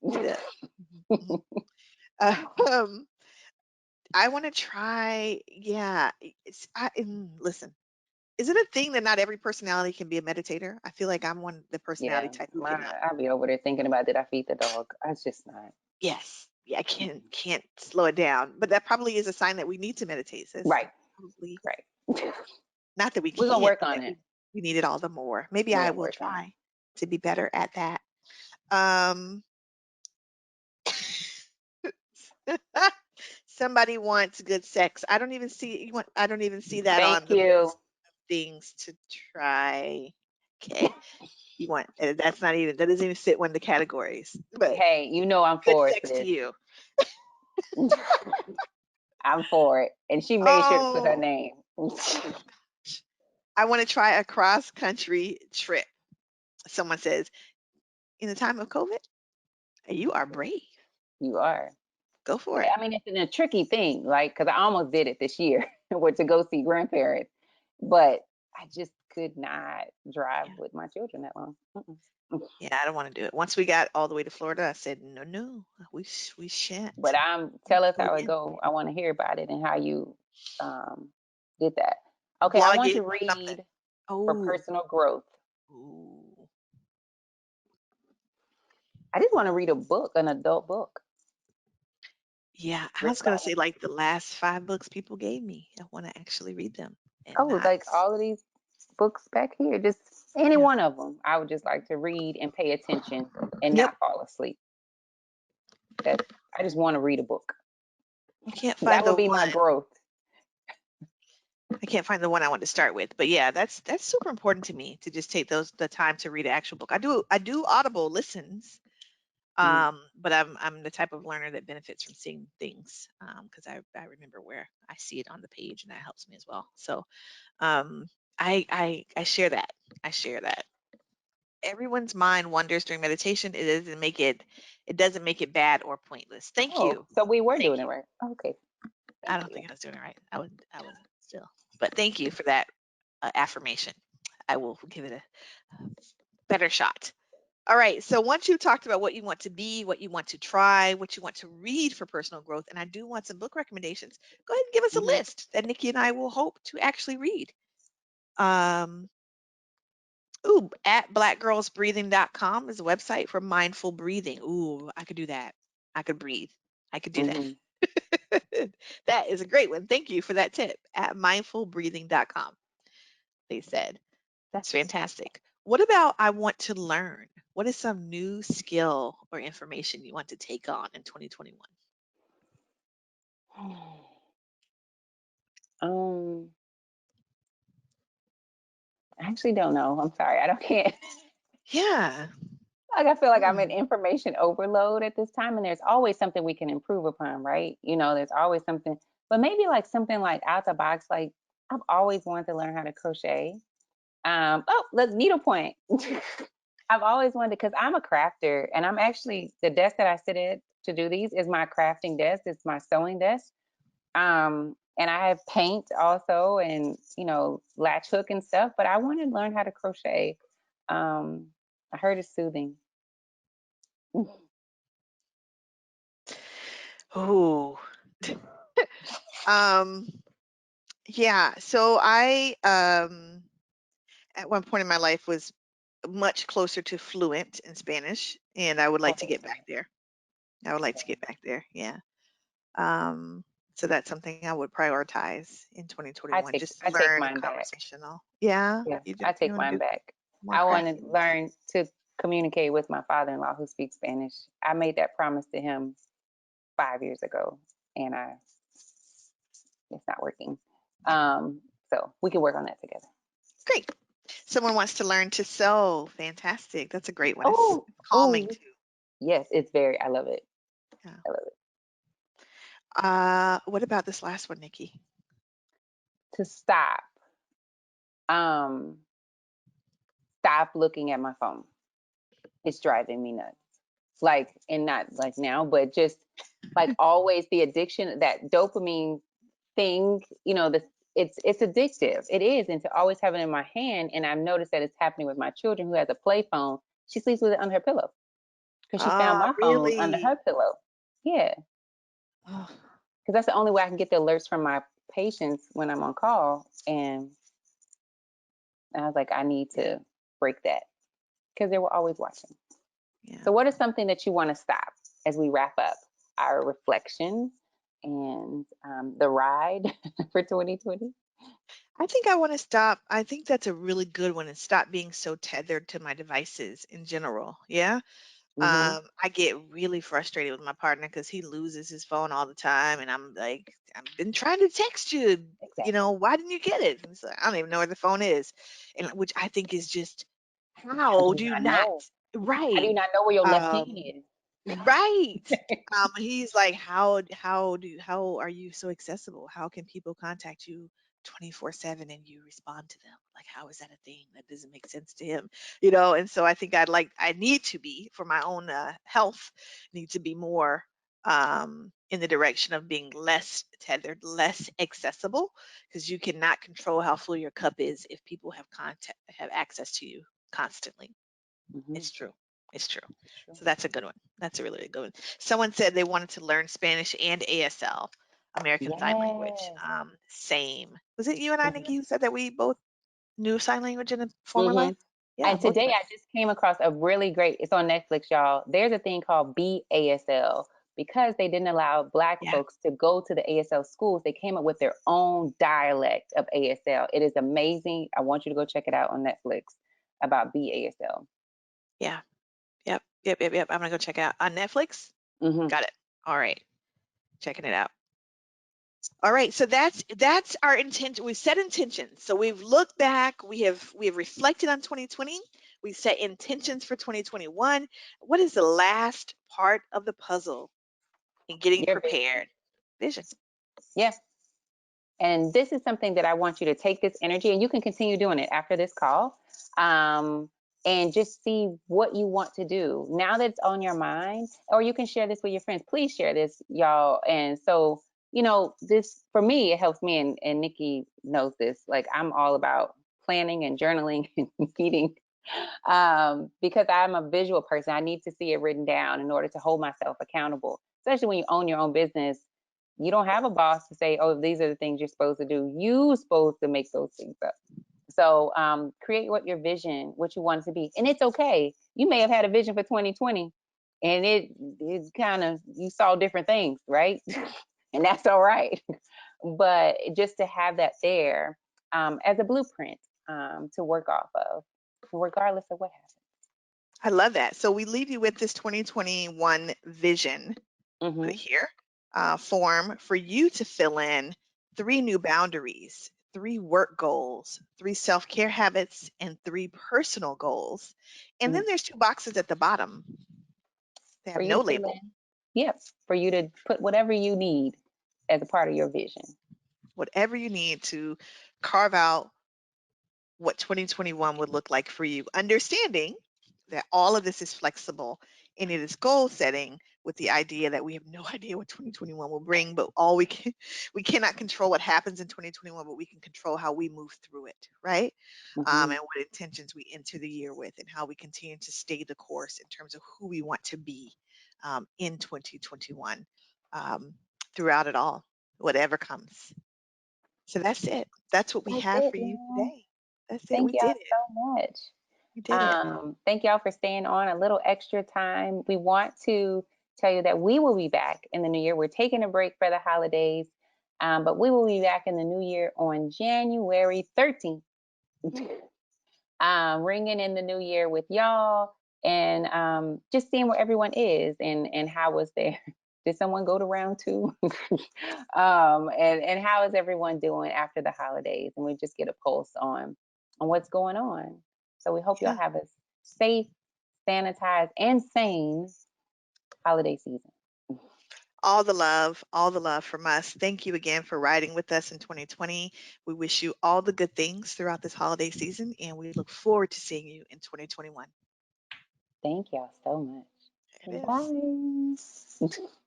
bosom. She does. Mhm. Um, I want to try. Yeah. Listen, is it a thing that not every personality can be a meditator? I feel like I'm one the personality Yeah, type who cannot. I'll be over there thinking about did I feed the dog? I just not. Yes. Yeah, I can't slow it down. But that probably is a sign that we need to meditate, sis. Right, Probably right. not that we We're gonna can't, work but on that it. we need it all the more. Maybe We're I gonna will work on it. try to be better at that. Um somebody wants good sex. I don't even see that on Thank the you. list of things to try. Okay. You want that's not even that doesn't even fit one of the categories. But Hey, I'm good for it, sex to sis. you. I'm for it. And she made sure to put her Oh, name. I want to try a cross country trip. Someone says, in the time of COVID, you are brave. You are. Go for Yeah, it. I mean, it's a tricky thing, like, because I almost did it this year, went to go see grandparents, but I just could not drive Yeah. with my children that long. Mm-mm. Yeah, I don't want to do it. Once we got all the way to Florida, I said, no, no, we But shan't. tell us Do it how it again. go. I want to hear about it and how you um, did that. Okay, I Vlog want it, to something. read for Oh, personal growth. ooh. I just want to read a book, an adult book, Yeah, I written was by gonna say like the last 5 books people gave me. I want to actually read them and oh, not. like all of these books back here, just any Yeah. one of them. I would just like to read and pay attention and Yep. not fall asleep. That's I just want to read a book. I can't That find would the be my one. growth. I can't find the one I want to start with. But yeah, that's super important to me to just take the time to read an actual book. I do Audible listens. Mhm. But I'm the type of learner that benefits from seeing things because I remember where I see it on the page and that helps me as well. So um I share that. I share that. Everyone's mind wanders during meditation. It doesn't make it bad or pointless. Thank Oh, you. so we were Thank doing it you. right. Okay, I thank don't you. think I was doing it right. I wasn't still. But thank you for that affirmation. I will give it a better shot. All right. So once you've talked about what you want to be, what you want to try, what you want to read for personal growth, and I do want some book recommendations, go ahead and give us a Hmm. list that Nikki and I will hope to actually read. Um, ooh, at blackgirlsbreathing.com is a website for mindful breathing. Ooh, I could do that. I could breathe. I could do that. Hmm. That is a great one. Thank you for that tip at mindfulbreathing.com. They said. That's fantastic. What about I want to learn? What is some new skill or information you want to take on in 2021? Um, I actually don't know. I'm sorry. I don't can't. Yeah. Like I feel like I'm in Hmm. information overload at this time, and there's always something we can improve upon, right? There's always something, but maybe like something like out the box. Like I've always wanted to learn how to crochet. Oh, let's needlepoint. I've always wanted because I'm a crafter, and I'm actually the desk that I sit at to do these is my crafting desk. It's my sewing desk. And I have paint also, and latch hook and stuff. But I want to learn how to crochet. I heard it's soothing. Oh. Um, yeah. So I at one point in my life was much closer to fluent in Spanish, and I would like to Okay, get back there. I would like to get back there. Yeah. Um, so that's something I would prioritize in I 2021. take Just I take learn mine back. conversational. Yeah, Yeah, you I you take want to mine do back. more I want to crafting. learn to communicate with my father-in-law who speaks Spanish. I made that promise to him 5 years ago, and it's not working. So we can work on that together. Great. Someone wants to learn to sew. Fantastic. That's a great one. It's Oh, calming oh, too. yes, it's very. I love it. Yeah. I love it. What about this last one, Nikki? To um, stop looking at my phone. It's driving me nuts. Like, and not like now, but just like always the addiction, that dopamine thing, it's addictive. It is. And to always have it in my hand. And I've noticed that it's happening with my children who has a play phone. She sleeps with it under her pillow because she found my phone under Really? her pillow. Yeah. Oh, Because that's the only way I can get the alerts from my patients when I'm on call. And I was like, I need yeah, to break that because they were always watching. yeah. So, what is something that you want to stop as we wrap up our reflection and the ride for 2020? I think I want to stop. I think that's a really good one and stop being so tethered to my devices in general. Yeah. Hmm. I get really frustrated with my partner because he loses his phone all the time, and I'm like, I've been trying to text you, Exactly. why didn't you get it? And it's like, I don't even know where the phone is, and which I think is just, How do how you do you not not? know? How do you Right. not know where your left hand Um, is? right. He's like, how are you so accessible? How can people contact you 24/7 and you respond to them. Like, how is that a thing? That doesn't make sense to him, you know? And so I think I need to be, for my own health, need to be more in the direction of being less tethered, less accessible, because you cannot control how full your cup is if people have access to you constantly. Mm-hmm. It's true. It's true. True. So that's a good one. That's a really, really good one. Someone said they wanted to learn Spanish and ASL, American Sign Language. Yes. Same. Was it you and I, Mhm. Nikki, who said that we both knew sign language in a former Mhm. life? Yeah, And both of today us. I just came across a really great, it's on Netflix, y'all. There's a thing called BASL. Because they didn't allow Black Yeah, folks to go to the ASL schools, they came up with their own dialect of ASL. It is amazing. I want you to go check it out on Netflix about BASL. yeah, yep. I'm gonna go check it out on Netflix. Hmm. Got it. All right, checking it out. All right, so that's our intent. We've set intentions. So we've looked back. We have reflected on 2020. We set intentions for 2021. What is the last part of the puzzle in getting Your vision. prepared? Vision. Yeah. And this is something that I want you to take this energy, and you can continue doing it after this call, um, and just see what you want to do now that it's on your mind. Or you can share this with your friends. Please share this, y'all. And so, this for me, it helps me, and Nikki knows this. Like, I'm all about planning and journaling and meeting, because I'm a visual person. I need to see it written down in order to hold myself accountable, especially when you own your own business. You don't have a boss to say, oh, these are the things you're supposed to do. You're supposed to make those things up. So create what your vision, what you want it to be. And it's okay. You may have had a vision for 2020 and it kind of, you saw different things, right? And that's all right. But just to have that there, as a blueprint, to work off of, regardless of what happens. I love that. So we leave you with this 2021 vision. Put it Mm-hmm. here. Form for you to fill in 3 new boundaries, 3 work goals, 3 self-care habits, and 3 personal goals. And Mm-hmm. then there's 2 boxes at the bottom. They For have you no to fill label. in. Yep. For you to put whatever you need as a part of your vision. Whatever you need to carve out what 2021 would look like for you, understanding that all of this is flexible and it is goal setting with the idea that we have no idea what 2021 will bring, but we cannot control what happens in 2021, but we can control how we move through it, right? Mm-hmm. And what intentions we enter the year with, and how we continue to stay the course in terms of who we want to be in 2021, um, throughout it all, whatever comes. So that's it. That's what we That's have it, for you y'all. today. That's it. Thank We y'all did it. so much. We did it. Thank y'all for staying on a little extra time. We want to tell you that we will be back in the new year. We're taking a break for the holidays, but we will be back in the new year on January 13th. Ringing in the new year with y'all, and just seeing where everyone is, and how was there. Did someone go to round 2? And how is everyone doing after the holidays? And we just get a pulse on what's going on. So we hope y'all Yeah. have a safe, sanitized, and sane holiday season. All the love from us. Thank you again for riding with us in 2020. We wish you all the good things throughout this holiday season, and we look forward to seeing you in 2021. Thank y'all so It much. is. Bye.